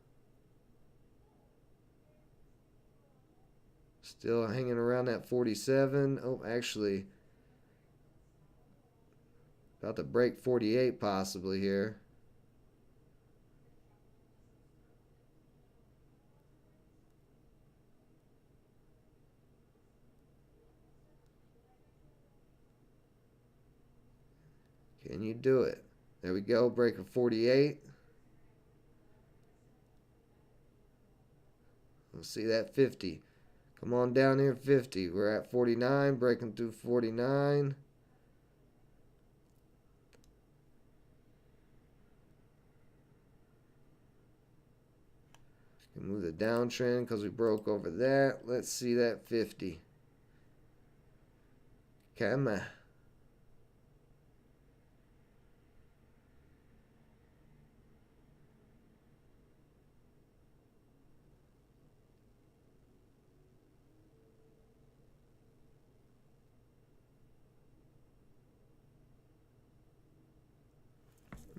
Still hanging around that 47. Oh, actually, about to break 48 possibly here. Can you do it? There we go. Breaker 48. Let's see that 50. Come on down here, 50. We're at 49, breaking through 49. Move the downtrend because we broke over that. Let's see that 50. Come on.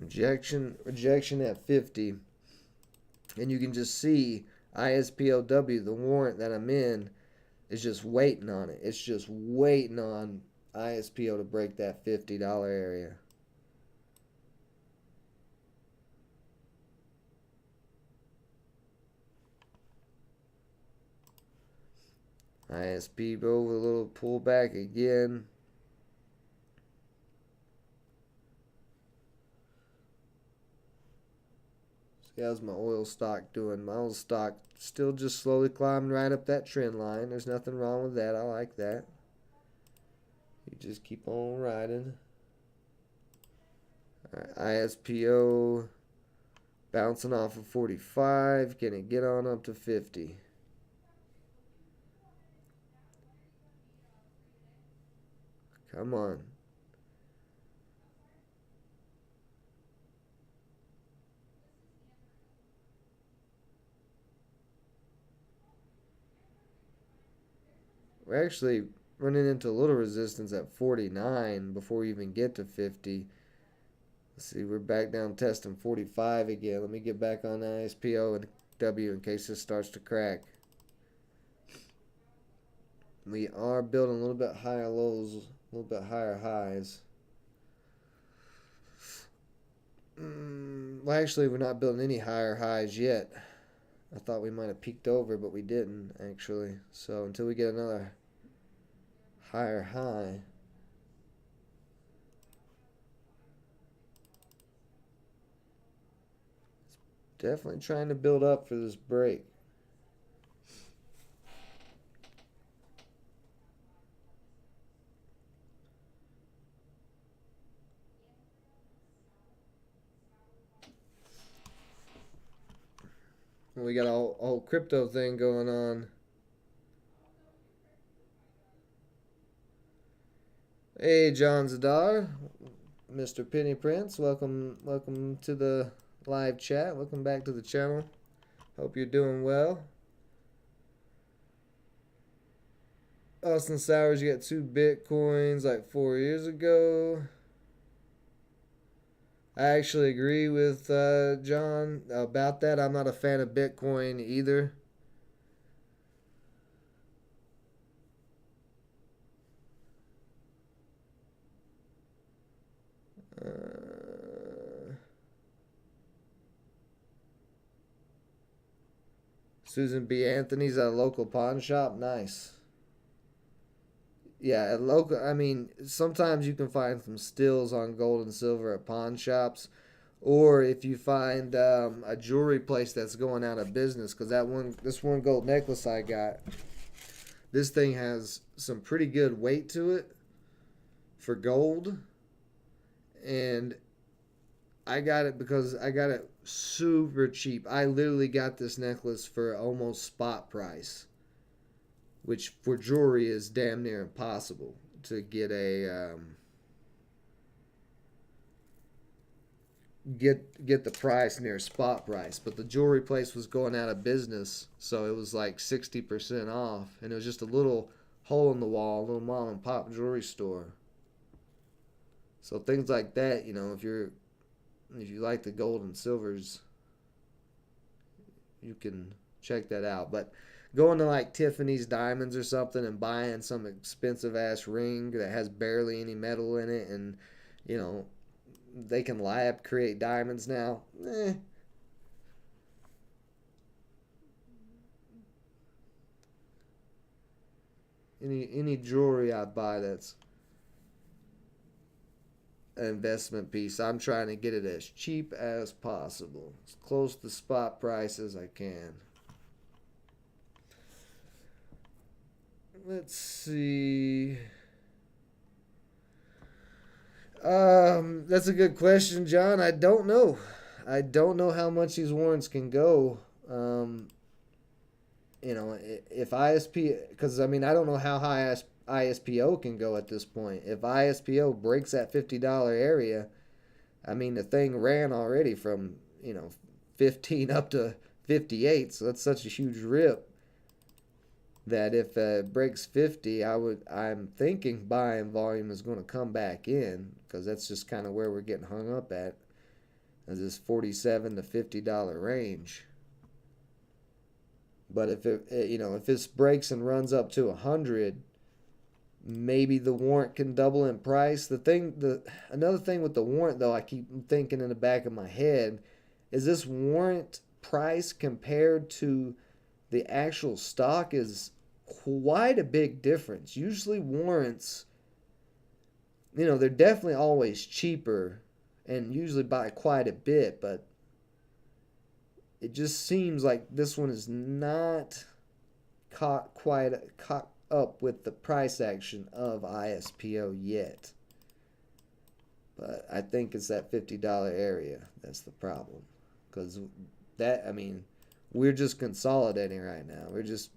Rejection at 50. And you can just see ISPOW, the warrant that I'm in, is just waiting on it. It's just waiting on ISPO to break that $50 area. ISPO with a little pullback again. How's my oil stock doing? My oil stock still just slowly climbing right up that trend line. There's nothing wrong with that. I like that. You just keep on riding. Alright, ISPO bouncing off of 45. Can it get on up to 50? Come on. We're actually running into a little resistance at 49 before we even get to 50. Let's see, we're back down testing 45 again. Let me get back on ISPO and W in case this starts to crack. We are building a little bit higher lows, a little bit higher highs. Well, actually, we're not building any higher highs yet. I thought we might have peaked over, but we didn't, actually. So until we get another higher high. Definitely trying to build up for this break. We got a whole crypto thing going on. Hey, John Zadar, Mr. Penny Prince, welcome to the live chat. Welcome back to the channel. Hope you're doing well. Austin Sowers, you got 2 Bitcoins like 4 years ago. I actually agree with John about that. I'm not a fan of Bitcoin either. Susan B. Anthony's at a local pawn shop. Nice. Yeah, at local. I mean, sometimes you can find some stills on gold and silver at pawn shops, or if you find a jewelry place that's going out of business. Because this one gold necklace I got, this thing has some pretty good weight to it for gold, and I got it because I got it super cheap. I literally got this necklace for almost spot price, which for jewelry is damn near impossible to get a get the price near spot price. But the jewelry place was going out of business, so it was like 60% off, and it was just a little hole in the wall, a little mom and pop jewelry store. So things like that, you know, if you like the gold and silvers, you can check that out. But going to like Tiffany's Diamonds or something and buying some expensive ass ring that has barely any metal in it, and you know they can lab create diamonds now. Any jewelry I buy an investment piece, I'm trying to get it as cheap as possible, as close to spot price as I can. Let's see. That's a good question, John. I don't know. I don't know how much these warrants can go. Um, if ISP, because I mean, I don't know how high ISPO can go at this point. If ISPO breaks that $50 area, I mean, the thing ran already from 15 up to 58, so that's such a huge rip that if it breaks 50, I'm thinking buying volume is going to come back in, because that's just kind of where we're getting hung up at, is this 47 to $50 range. But if this breaks and runs up to 100, maybe the warrant can double in price. Another thing with the warrant, though, I keep thinking in the back of my head, is this warrant price compared to the actual stock is quite a big difference. Usually warrants, they're definitely always cheaper and usually by quite a bit, but it just seems like this one is not caught up with the price action of ISPO yet. But I think it's that $50 area that's the problem. Because we're just consolidating right now. We're just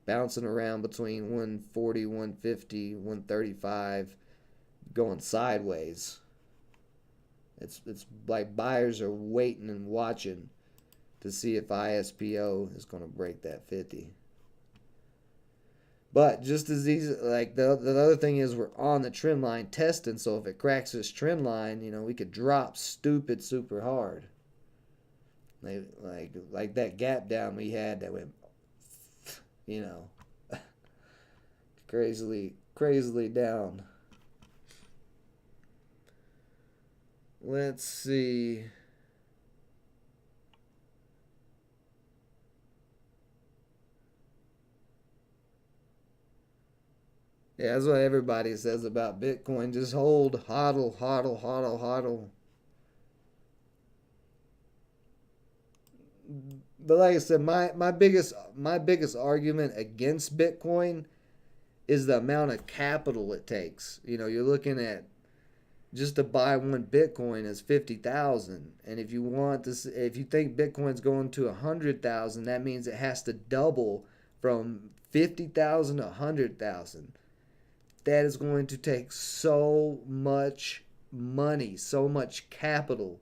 bouncing around between 140, 150, 135, going sideways. It's like buyers are waiting and watching to see if ISPO is going to break that 50. But just as easy, like the other thing is we're on the trend line testing, so if it cracks this trend line, we could drop stupid super hard. Like that gap down we had that went, crazily down. Let's see. Yeah, that's what everybody says about Bitcoin. Just hold, hodl, hodl, hodl, hodl. But like I said, my biggest argument against Bitcoin is the amount of capital it takes. You're looking at just to buy one Bitcoin is 50,000, and if you think Bitcoin's going to 100,000, that means it has to double from 50,000 to 100,000. That is going to take so much money, so much capital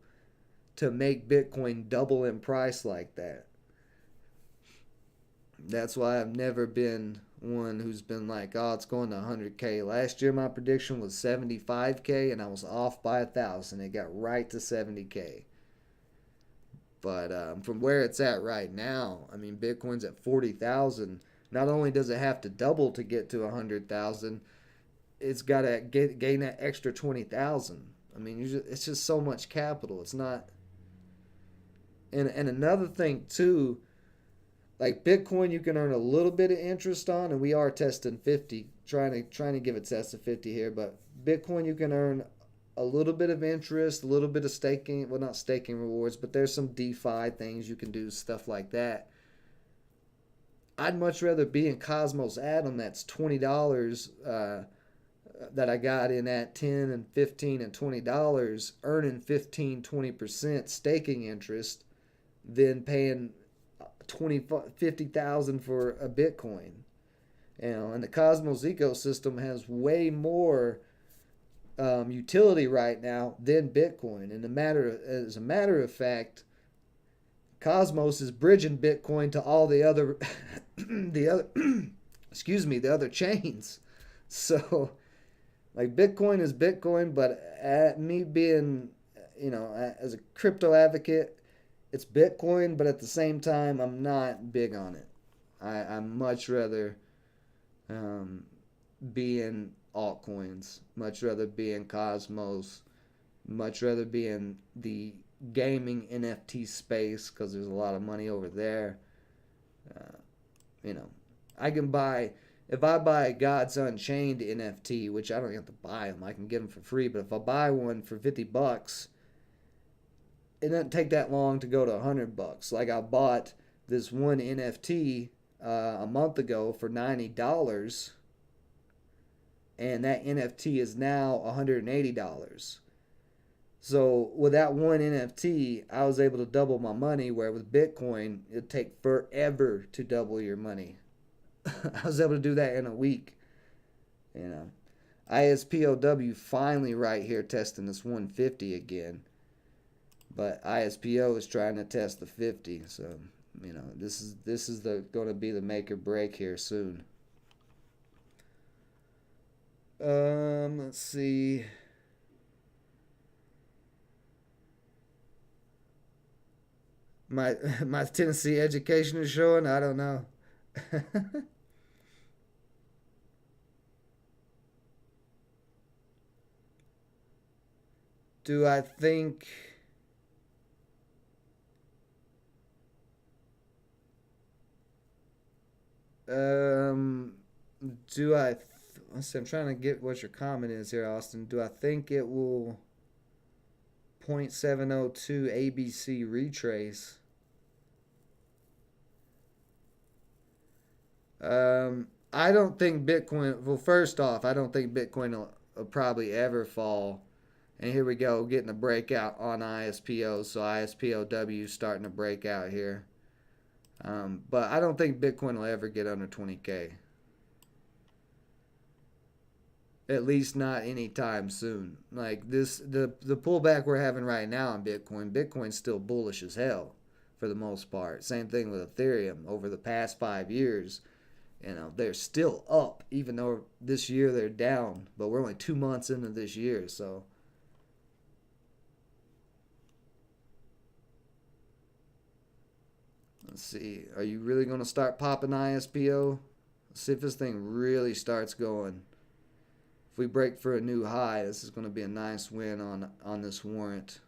to make Bitcoin double in price like that. That's why I've never been one who's been like, oh, it's going to 100K. Last year my prediction was 75K and I was off by 1,000. It got right to 70K. But from where it's at right now, I mean, Bitcoin's at 40,000. Not only does it have to double to get to 100,000, it's got to gain that extra 20,000. I mean, it's just so much capital. It's not. And another thing too, like Bitcoin, you can earn a little bit of interest on, and we are testing 50, trying to give a test of 50 here. But Bitcoin, you can earn a little bit of interest, a little bit of staking. Well, not staking rewards, but there's some DeFi things you can do, stuff like that. I'd much rather be in Cosmos Atom that's $20 that I got in at 10 and 15 and $20, earning 15-20% staking interest, than paying 50,000 for a Bitcoin. And the Cosmos ecosystem has way more utility right now than Bitcoin. And as a matter of fact, Cosmos is bridging Bitcoin to all the other the other chains. So like Bitcoin is Bitcoin, but at me being, as a crypto advocate, it's Bitcoin, but at the same time, I'm not big on it. I much rather be in altcoins, much rather be in Cosmos, much rather be in the gaming NFT space, because there's a lot of money over there. I can buy if I buy a God's Unchained NFT, which I don't have to buy them, I can get them for free. But if I buy one for $50, it doesn't take that long to go to $100. Like I bought this one NFT a month ago for $90, and that NFT is now $180. So with that one NFT, I was able to double my money. Where with Bitcoin, it'd take forever to double your money. I was able to do that in a week. You know, ISPOW finally right here testing this 150 again, but ISPO is trying to test the 50. So this is the going to be the make or break here soon. Let's see. My Tennessee education is showing. I don't know. Do I think? Um, do I? Let's see, I'm trying to get what your comment is here, Austin. Do I think it will 0.702 ABC retrace? I don't think Bitcoin. Well, first off, I don't think Bitcoin will probably ever fall. And here we go, getting a breakout on ISPO. So ISPOW starting to break out here. But I don't think Bitcoin will ever get under 20K. At least not anytime soon. Like this, the pullback we're having right now on Bitcoin. Bitcoin's still bullish as hell for the most part. Same thing with Ethereum. Over the past 5 years, they're still up, even though this year they're down. But we're only 2 months into this year, so. Let's see. Are you really going to start popping ISPO? Let's see if this thing really starts going. If we break for a new high, this is going to be a nice win on this warrant.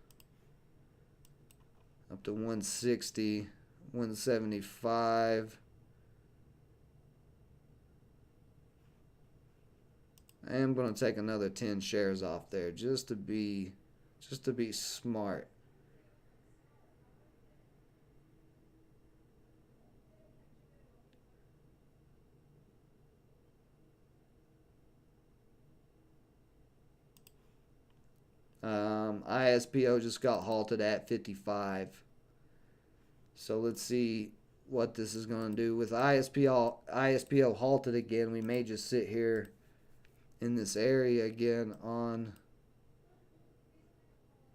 Up to 160, 175. I am going to take another 10 shares off there just to be smart. ISPO just got halted at 55. So let's see what this is going to do. With ISPO halted again, we may just sit here in this area again on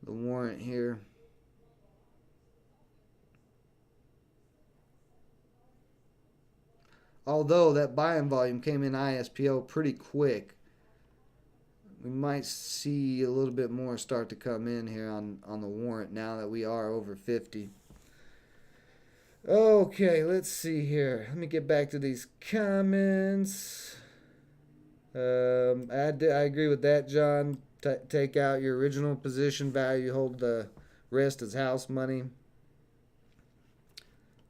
the warrant here. Although that buying volume came in ISPO pretty quick, we might see a little bit more start to come in here on the warrant now that we are over 50. Okay, let's see here. Let me get back to these comments. I agree with that, John. Take out your original position value, hold the rest as house money.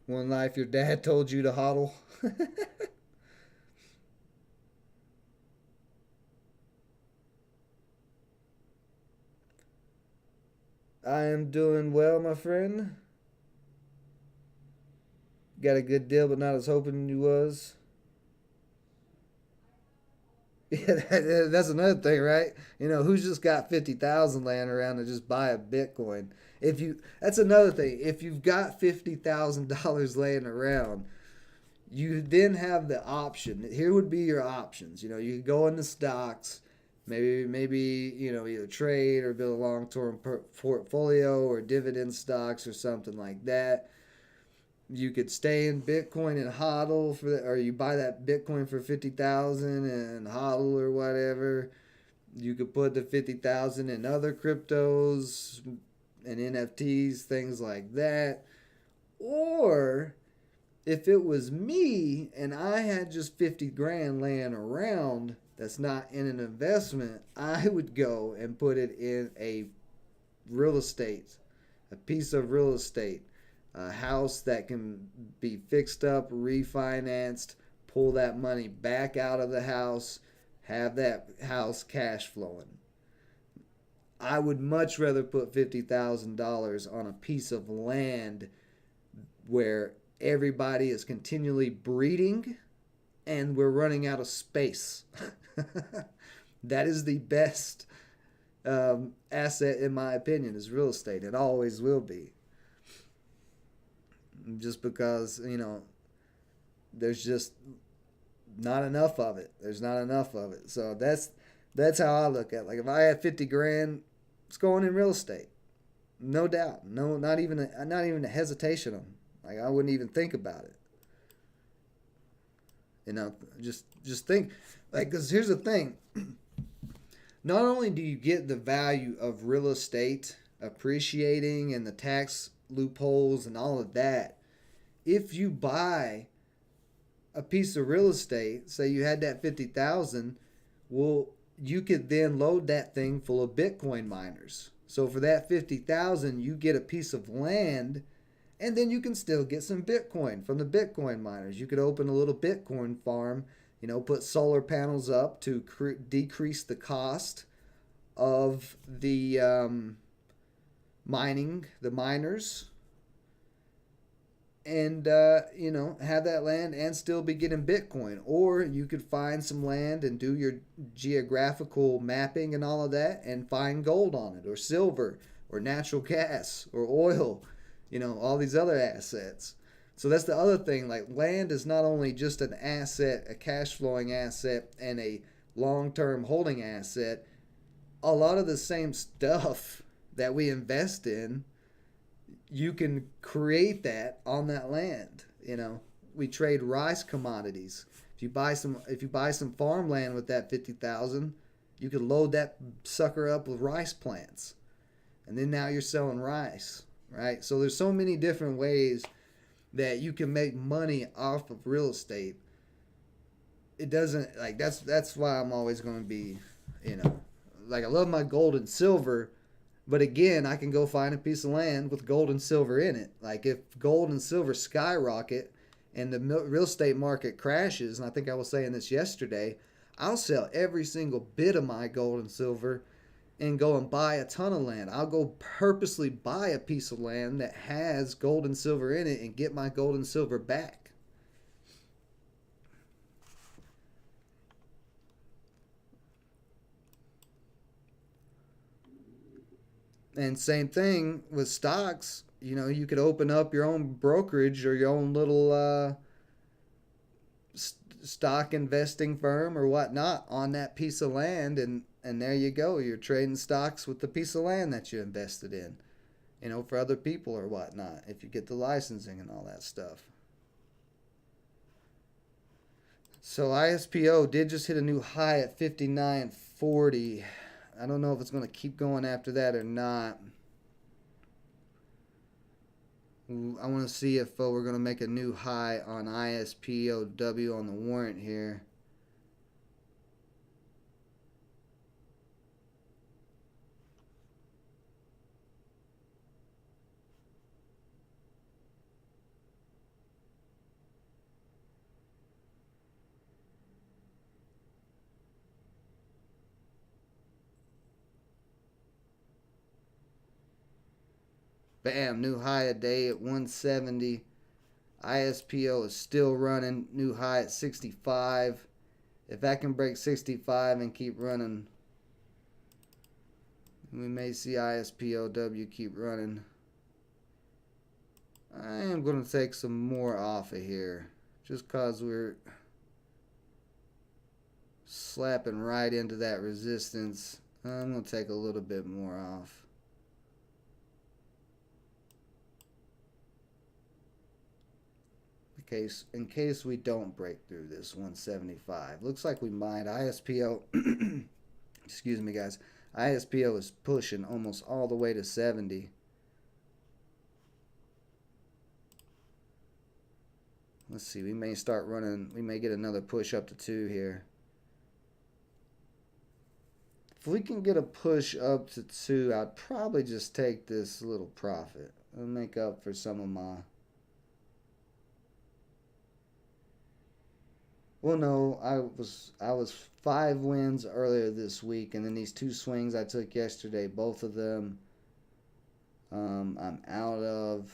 One life your dad told you to hodl. I am doing well, my friend. Got a good deal, but not as hoping you was. Yeah, that's another thing, right? Who's just got 50,000 laying around to just buy a Bitcoin? That's another thing. If you've got $50,000 laying around, you then have the option. Here would be your options. You could go into stocks, maybe either trade or build a long-term portfolio or dividend stocks or something like that. You could stay in Bitcoin and hodl or you buy that Bitcoin for 50,000 and hodl or whatever. You could put the 50,000 in other cryptos and NFTs, things like that. Or if it was me and I had just 50 grand laying around that's not in an investment, I would go and put it in a piece of real estate. A house that can be fixed up, refinanced, pull that money back out of the house, have that house cash flowing. I would much rather put $50,000 on a piece of land where everybody is continually breeding and we're running out of space. That is the best asset, in my opinion, is real estate. It always will be. Just because, there's just not enough of it. There's not enough of it. So that's how I look at it. Like if I had 50 grand, it's going in real estate. No doubt. No, not even a hesitation on. Like I wouldn't even think about it. Just think, like, because here's the thing. Not only do you get the value of real estate appreciating and the tax loopholes and all of that, if you buy a piece of real estate, say you had that 50,000, well, you could then load that thing full of Bitcoin miners. So for that 50,000, you get a piece of land, and then you can still get some Bitcoin from the Bitcoin miners. You could open a little Bitcoin farm, put solar panels up to decrease the cost of the miners, and have that land and still be getting Bitcoin. Or you could find some land and do your geographical mapping and all of that and find gold on it, or silver, or natural gas, or oil, all these other assets. So that's the other thing. Like, land is not only just an asset, a cash flowing asset, and a long-term holding asset. A lot of the same stuff that we invest in, you can create that on that land. We trade rice commodities. If you buy some farmland with that 50,000, you could load that sucker up with rice plants, and then now you're selling rice, right? So there's so many different ways that you can make money off of real estate. It doesn't, like, that's why I'm always going to be, like, I love my gold and silver, but again, I can go find a piece of land with gold and silver in it. Like, if gold and silver skyrocket and the real estate market crashes, and I think I was saying this yesterday, I'll sell every single bit of my gold and silver and go and buy a ton of land. I'll go purposely buy a piece of land that has gold and silver in it and get my gold and silver back. And same thing with stocks. You could open up your own brokerage or your own little stock investing firm or whatnot on that piece of land, and there you go. You're trading stocks with the piece of land that you invested in, for other people or whatnot, if you get the licensing and all that stuff. So ISPO did just hit a new high at 59.40. I don't know if it's going to keep going after that or not. I want to see if we're going to make a new high on ISPOW on the warrant here. Bam, new high a day at 170. ISPO is still running, new high at 65. If that can break 65 and keep running, we may see ISPOW keep running. I am going to take some more off of here, just because we're slapping right into that resistance. I'm going to take a little bit more off. In case we don't break through this 175. Looks like we might. ISPO, excuse me guys, ISPO is pushing almost all the way to 70. Let's see, we may start running, we may get another push up to 2 here. If we can get a push up to 2, I'd probably just take this little profit. It'll make up for some of my Well, no, I was 5 wins earlier this week, and then these two swings I took yesterday, both of them I'm out of,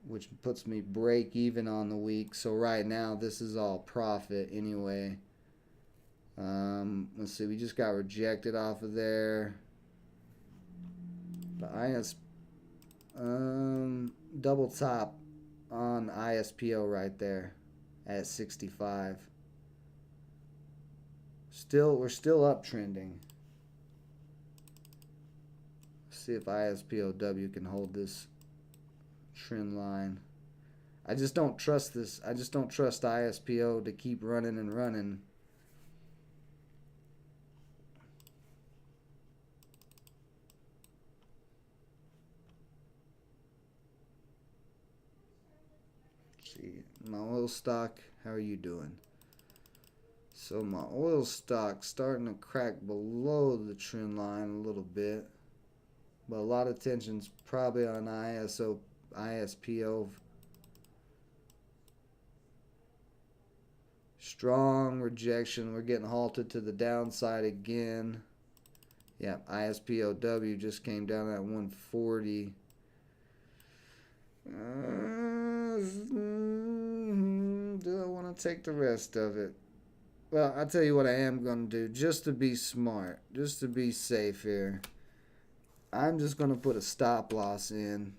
which puts me break even on the week. So right now, this is all profit anyway. Let's see, we just got rejected off of there. The double top on ISPO right there at 65. We're still uptrending. See if ISPOW can hold this trend line. I just don't trust this. I just don't trust ISPO to keep running and running. Let's see, my oil stock, how are you doing? So my oil stock starting to crack below the trend line a little bit. But a lot of tension's probably on ISPO. Strong rejection. We're getting halted to the downside again. Yeah, ISPOW just came down at 140. Do I want to take the rest of it? Well, I'll tell you what I am going to do, just to be smart, just to be safe here. I'm just going to put a stop loss in.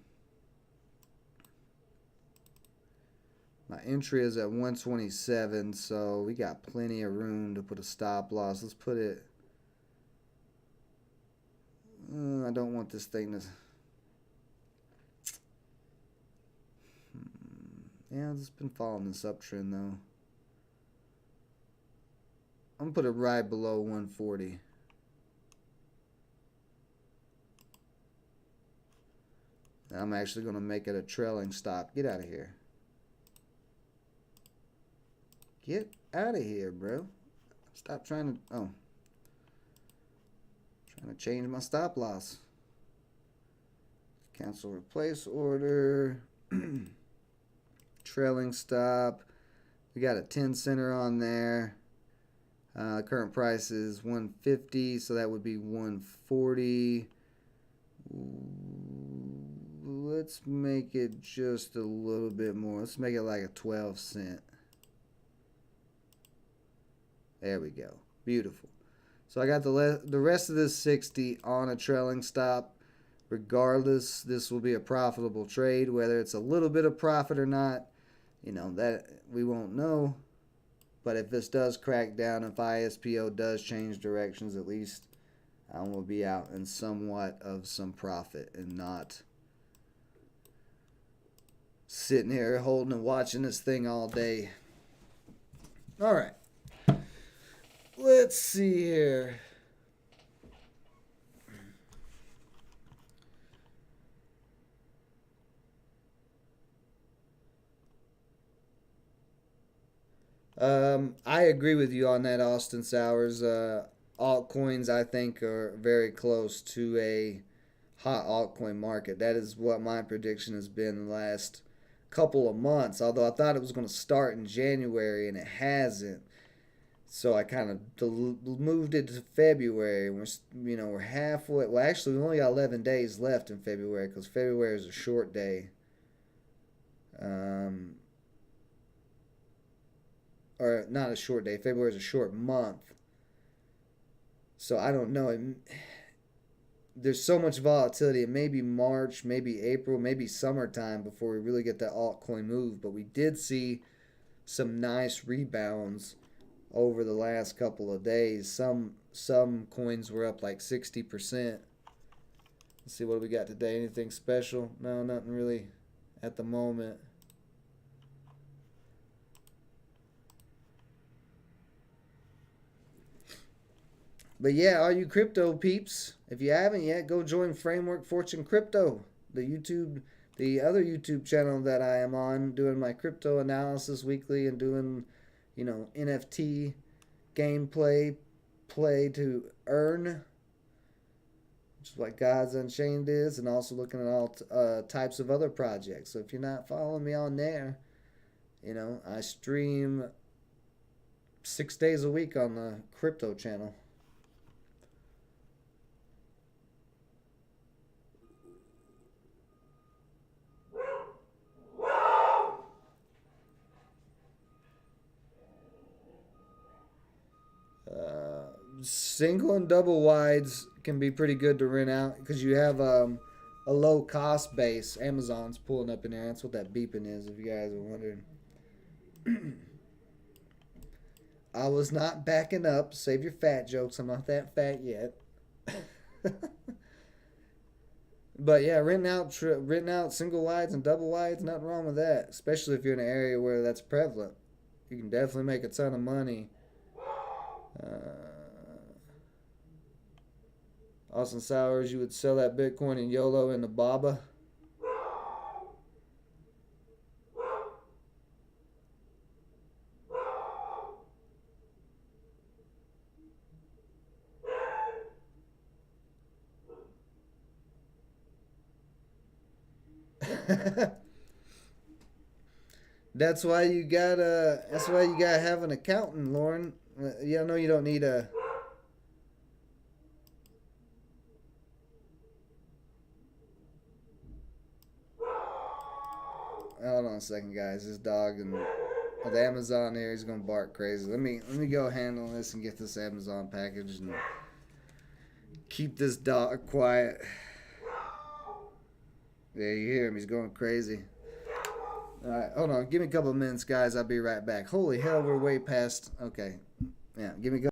My entry is at 127, so we got plenty of room to put a stop loss. Let's put it... I don't want this thing to... Yeah, it's been following this uptrend, though. I'm going to put it right below 140. I'm actually going to make it a trailing stop. Get out of here. Get out of here, bro. Stop trying to... Oh. Trying to change my stop loss. Cancel replace order. Trailing stop. We got a 10 center on there. Current price is 150, so that would be 140. Let's make it just a little bit more. Let's make it like a 12 cent. There we go. Beautiful. So I got the rest of this 60 on a trailing stop. Regardless, this will be a profitable trade. Whether it's a little bit of profit or not, you know, that we won't know. But if this does crack down, if ISPO does change directions, at least I will be out in somewhat of some profit and not sitting here holding and watching this thing all day. All right. Let's see here. I agree with you on that, Austin Sowers. Altcoins, I think, are very close to a hot altcoin market. That is what my prediction has been the last couple of months. Although I thought it was going to start in January, and it hasn't. So I kind of moved it to February. We're halfway. Well, actually, we only got 11 days left in February because February is a short day. Or not a short day. February is a short month. So I don't know. There's so much volatility. It may be March, maybe April, maybe summertime before we really get that altcoin move. But we did see some nice rebounds over the last couple of days. Some coins were up like 60%. Let's see what we got today. Anything special? No, nothing really at the moment. But yeah, all you crypto peeps, if you haven't yet, go join Framework Fortune Crypto, the other YouTube channel that I am on, doing my crypto analysis weekly and doing, NFT gameplay, play to earn, which is what God's Unchained is, and also looking at all types of other projects. So if you're not following me on there, I stream 6 days a week on the crypto channel. Single and double wides can be pretty good to rent out because you have a low cost base. Amazon's pulling up in there. That's what that beeping is, if you guys are wondering. I was not backing up. Save your fat jokes. I'm not that fat yet. But yeah, renting out single wides and double wides, nothing wrong with that. Especially if you're in an area where that's prevalent, you can definitely make a ton of money. Austin Sowers, you would sell that Bitcoin and YOLO into Baba. That's why you gotta. That's why you gotta have an accountant, Lauren. You know you don't need a. Hold on a second, guys. This dog and the Amazon here, he's gonna bark crazy. Let me go handle this and get this Amazon package and keep this dog quiet. Yeah, you hear him? He's going crazy. All right, hold on. Give me a couple of minutes, guys. I'll be right back. Holy hell, we're way past. Okay, yeah. Give me.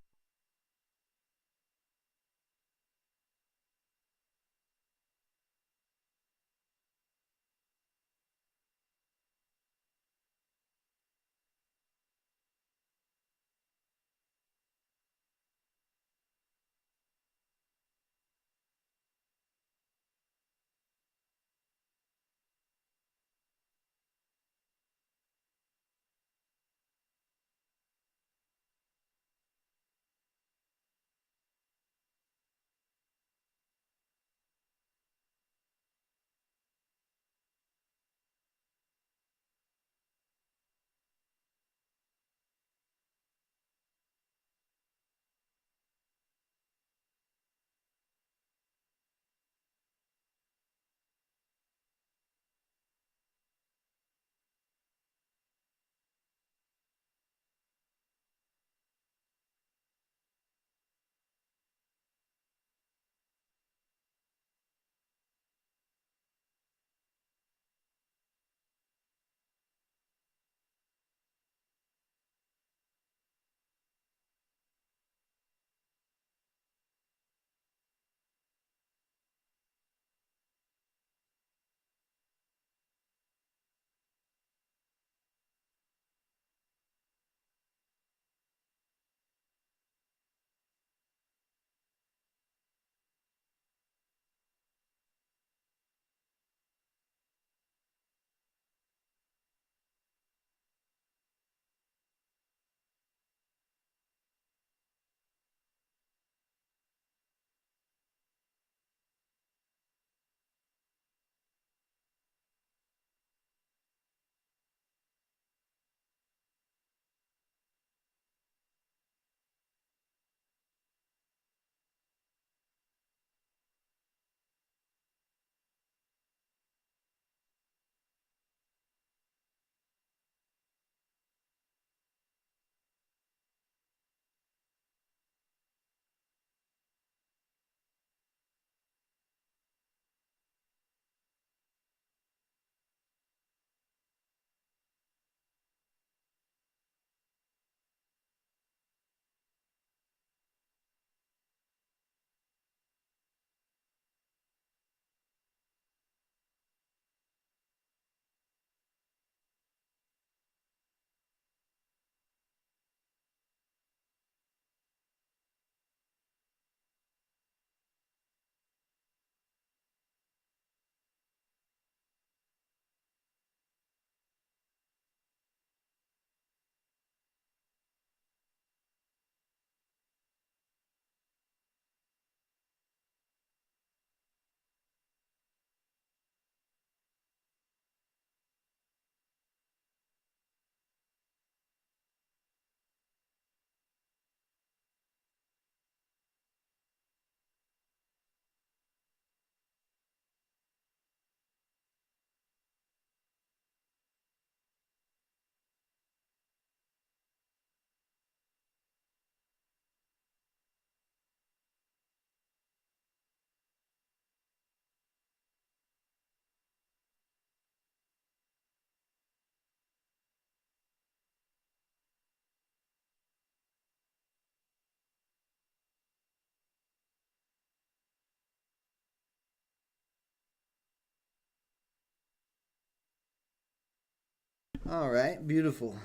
All right, beautiful.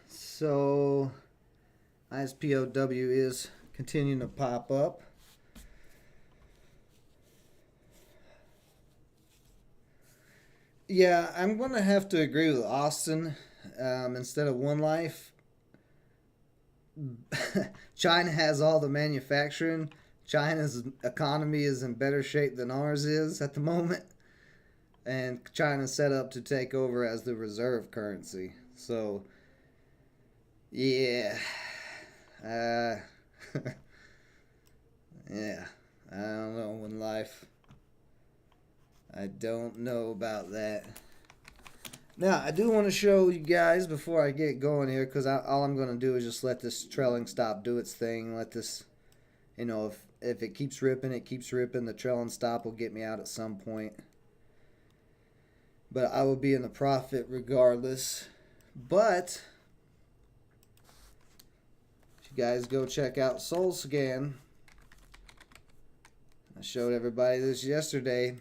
So ISPOW is continuing to pop up. Yeah, I'm going to have to agree with Austin. Instead of one life, China has all the manufacturing. China's economy is in better shape than ours is at the moment. And China's set up to take over as the reserve currency. So, yeah. Uh, yeah. I don't know. One life. I don't know about that. Now, I do want to show you guys before I get going here, because all I'm going to do is just let this trailing stop do its thing. Let this, if it keeps ripping, it keeps ripping. The trailing stop will get me out at some point. But I will be in the profit regardless. But if you guys go check out Soul Scan, I showed everybody this yesterday.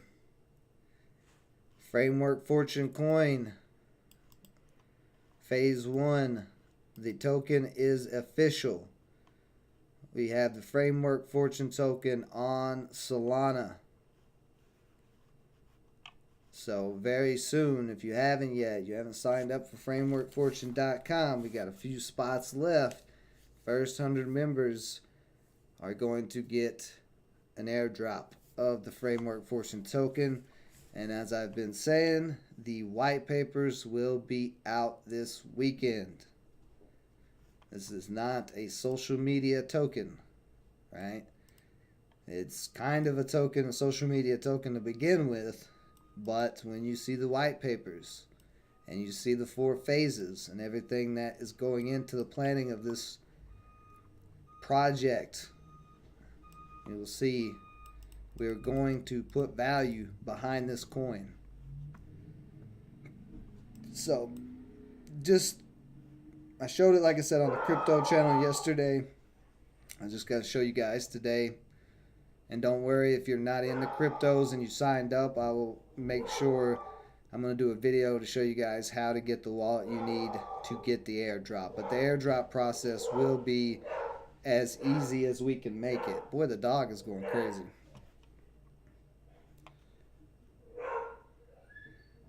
Framework Fortune Coin. Phase 1. The token is official. We have the Framework Fortune token on Solana. So very soon, if you haven't yet, you haven't signed up for frameworkfortune.com, we got a few spots left. First 100 members are going to get an airdrop of the Framework Fortune token. And as I've been saying, the white papers will be out this weekend. This is not a social media token, right? It's kind of a token, a social media token to begin with, but when you see the white papers and you see the 4 phases and everything that is going into the planning of this project, you will see we're going to put value behind this coin. So, I showed it, like I said, on the crypto channel yesterday. I just got to show you guys today. And don't worry if you're not into cryptos and you signed up, I will make sure I'm going to do a video to show you guys how to get the wallet you need to get the airdrop. But the airdrop process will be as easy as we can make it. Boy, the dog is going crazy.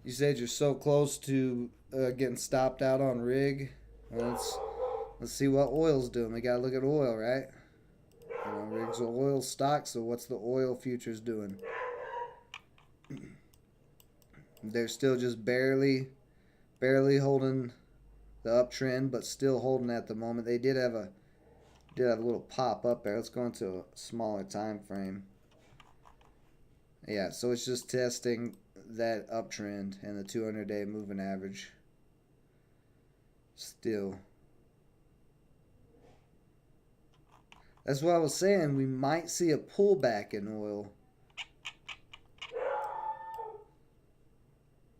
You said you're so close to getting stopped out on rig. Well, let's see what oil's doing. We gotta look at oil, right? Rigs are oil stock, so what's the oil futures doing? They're still just barely holding the uptrend, but still holding at the moment. They did have a little pop up there. Let's go into a smaller time frame. Yeah, so it's just testing that uptrend and the 200-day moving average. Still. That's what I was saying. We might see a pullback in oil.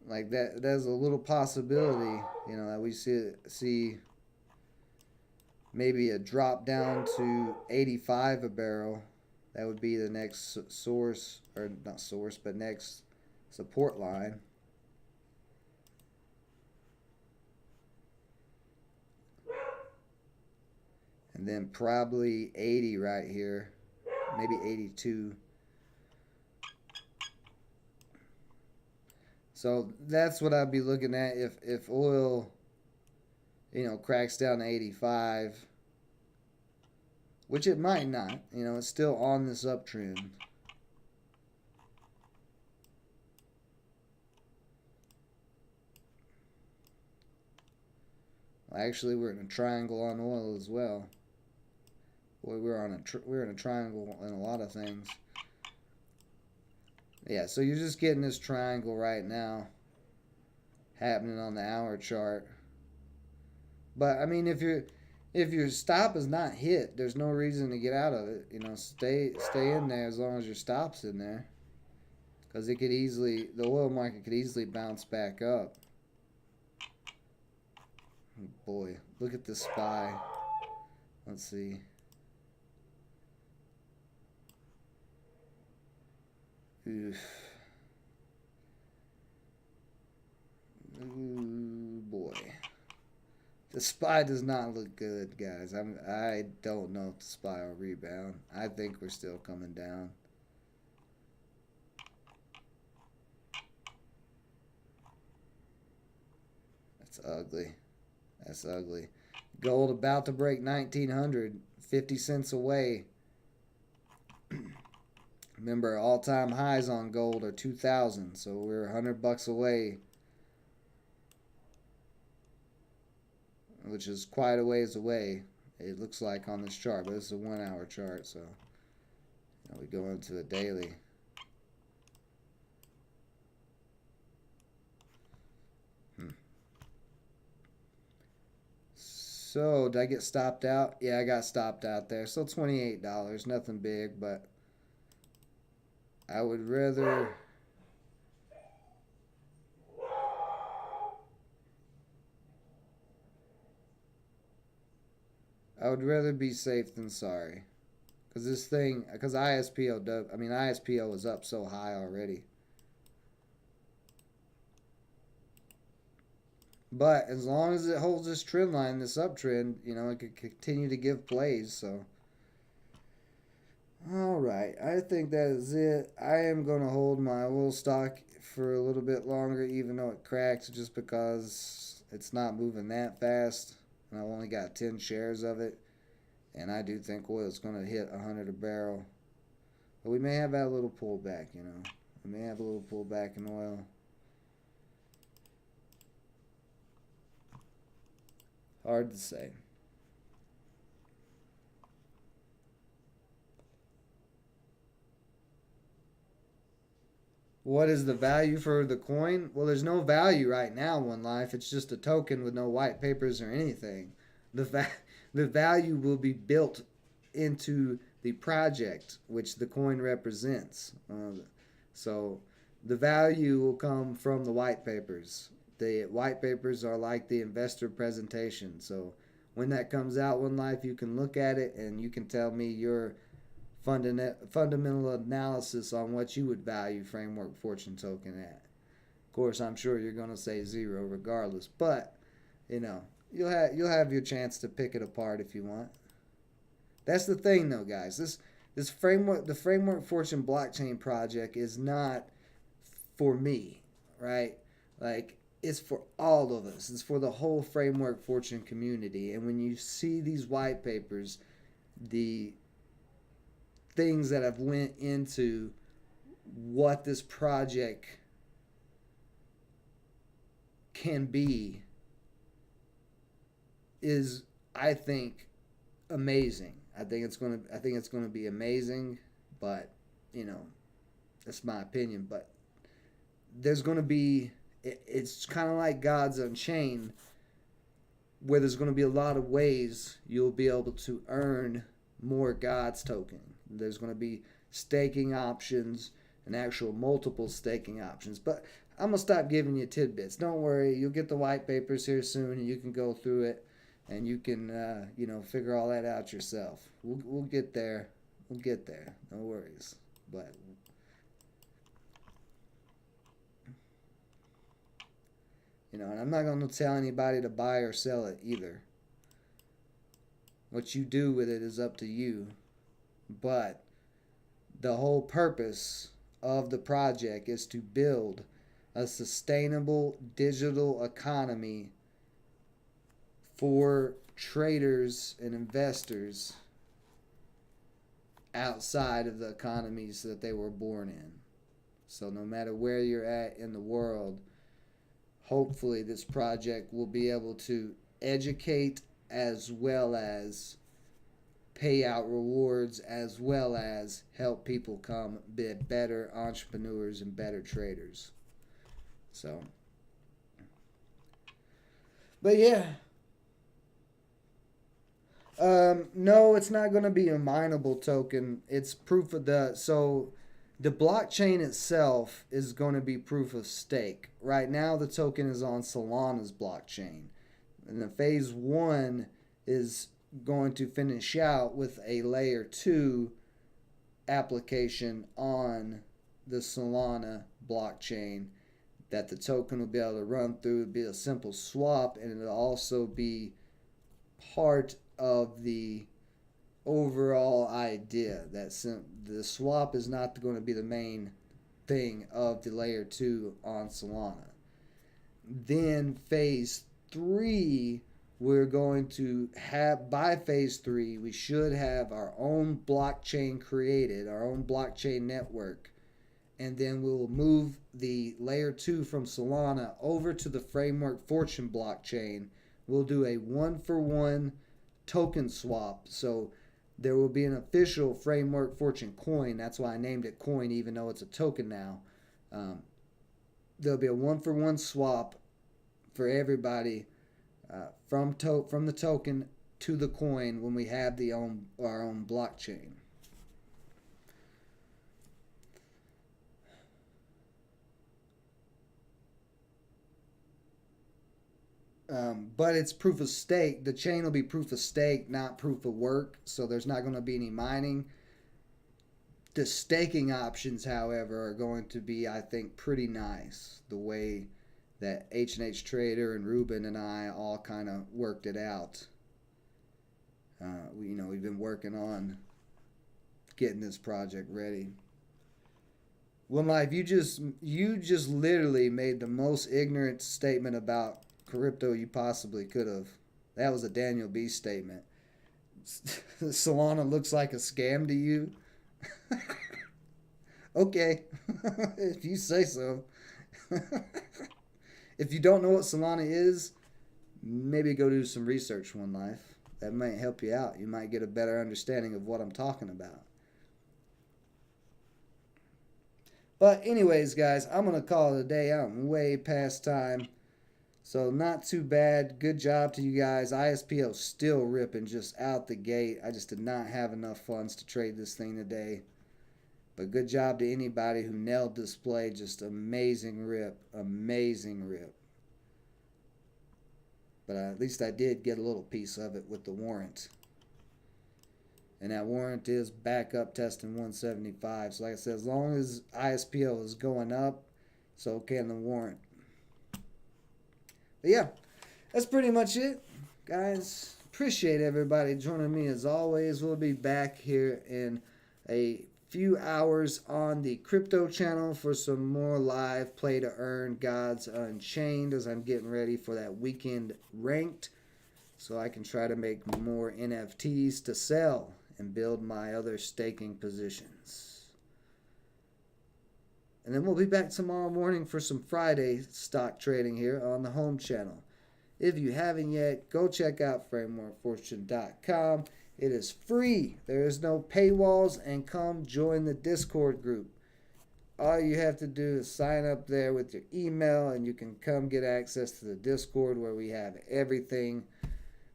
Like that, there's a little possibility, that we see maybe a drop down to 85 a barrel. That would be the next source, or not source, but next support line. And then probably 80 right here, maybe 82. So that's what I'd be looking at if oil, cracks down to 85, which it might not. It's still on this uptrend. Actually, we're in a triangle on oil as well. Boy, we're in a triangle in a lot of things. Yeah, so you're just getting this triangle right now happening on the hour chart. But I mean, if your stop is not hit, there's no reason to get out of it. Stay in there as long as your stop's in there, because the oil market could easily bounce back up. Boy, look at the SPY. Let's see. Oof. Ooh, boy. The SPY does not look good, guys. I don't know if the SPY will rebound. I think we're still coming down. That's ugly. That's ugly. Gold about to break 1900, 50 cents away. Remember, all-time highs on gold are 2,000, so we're 100 bucks away, which is quite a ways away. It looks like on this chart, but this is a 1 hour chart, so we go into a daily. So, did I get stopped out? Yeah, I got stopped out there. So $28, nothing big, but I would rather be safe than sorry. Because ISPO is up so high already. But as long as it holds this trend line, this uptrend, it could continue to give plays. So, all right, I think that is it. I am going to hold my oil stock for a little bit longer, even though it cracks, just because it's not moving that fast. And I've only got 10 shares of it. And I do think oil is going to hit 100 a barrel. But we may have that little pullback, We may have a little pullback in oil. Hard to say. What is the value for the coin? Well, there's no value right now, One Life. It's just a token with no white papers or anything. The value will be built into the project which the coin represents. So the value will come from the white papers. The white papers are like the investor presentation. So when that comes out, One Life, you can look at it and you can tell me your fundamental analysis on what you would value Framework Fortune token at. Of course, I'm sure you're going to say 0 regardless, but you'll have your chance to pick it apart if you want. That's the thing, though, guys. The Framework Fortune blockchain project is not for me, right? Like, it's for all of us. It's for the whole Framework Fortune community. And when you see these white papers, the things that have went into what this project can be is, I think, amazing. I think it's going to be amazing, but that's my opinion. But there's going to be, it's kind of like Gods Unchained, where there's going to be a lot of ways you'll be able to earn more Gods token. There's going to be staking options and actual multiple staking options. But I'm going to stop giving you tidbits. Don't worry. You'll get the white papers here soon, and you can go through it, and you can, figure all that out yourself. We'll get there. We'll get there. No worries. But and I'm not going to tell anybody to buy or sell it either. What you do with it is up to you. But the whole purpose of the project is to build a sustainable digital economy for traders and investors outside of the economies that they were born in. So no matter where you're at in the world, hopefully this project will be able to educate as well as pay out rewards, as well as help people be better entrepreneurs and better traders. So, but yeah. No, it's not going to be a mineable token. It's proof of so the blockchain itself is going to be proof of stake. Right now, the token is on Solana's blockchain. And the phase 1 is going to finish out with a layer 2 application on the Solana blockchain that the token will be able to run through. It'll be a simple swap, and it'll also be part of the overall idea that the swap is not going to be the main thing of the layer 2 on Solana. Then phase 3, we're going to have, by phase 3, we should have our own blockchain created, our own blockchain network. And then we'll move the layer 2 from Solana over to the Framework Fortune blockchain. We'll do a 1-for-1 token swap. So there will be an official Framework Fortune coin. That's why I named it coin, even though it's a token now. There'll be a 1-for-1 swap for everybody from the token to the coin when we have our own blockchain. But it's proof of stake. The chain will be proof of stake, not proof of work. So there's not going to be any mining. The staking options, however, are going to be, I think, pretty nice. The way that H&H Trader and Ruben and I all kind of worked it out. We've been working on getting this project ready. One Life, you just literally made the most ignorant statement about crypto you possibly could have. That was a Daniel B statement. Solana looks like a scam to you? Okay, if you say so. If you don't know what Solana is, maybe go do some research, One Life. That might help you out. You might get a better understanding of what I'm talking about. But anyways, guys, I'm going to call it a day. I'm way past time. So not too bad. Good job to you guys. ISPO still ripping just out the gate. I just did not have enough funds to trade this thing today. But good job to anybody who nailed this play. Just amazing rip. Amazing rip. But at least I did get a little piece of it with the warrant. And that warrant is back up testing 175. So like I said, as long as ISPO is going up, so can the warrant. But yeah, that's pretty much it, guys. Appreciate everybody joining me as always. We'll be back here in a few hours on the crypto channel for some more live play to earn Gods Unchained as I'm getting ready for that weekend ranked so I can try to make more NFTs to sell and build my other staking positions. And then we'll be back tomorrow morning for some Friday stock trading here on the home channel. If you haven't yet, go check out frameworkfortune.com. It is free. There is no paywalls, and come join the Discord group. All you have to do is sign up there with your email, and you can come get access to the Discord where we have everything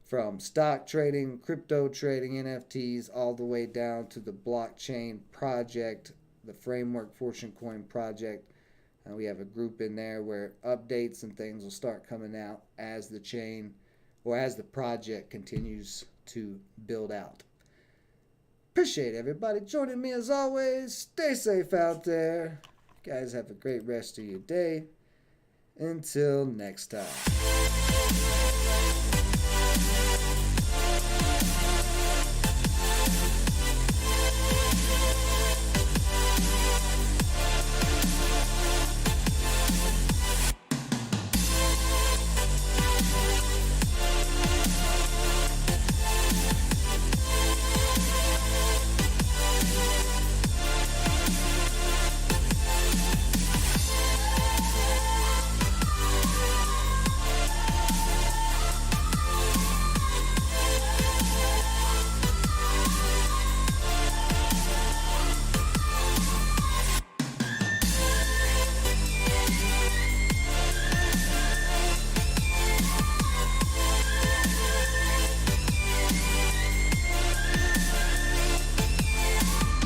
from stock trading, crypto trading, NFTs, all the way down to the blockchain project, the Framework Fortune Coin project. We have a group in there where updates and things will start coming out as the chain or as the project continues to build out. Appreciate everybody joining me as always. Stay safe out there. You guys have a great rest of your day. Until next time.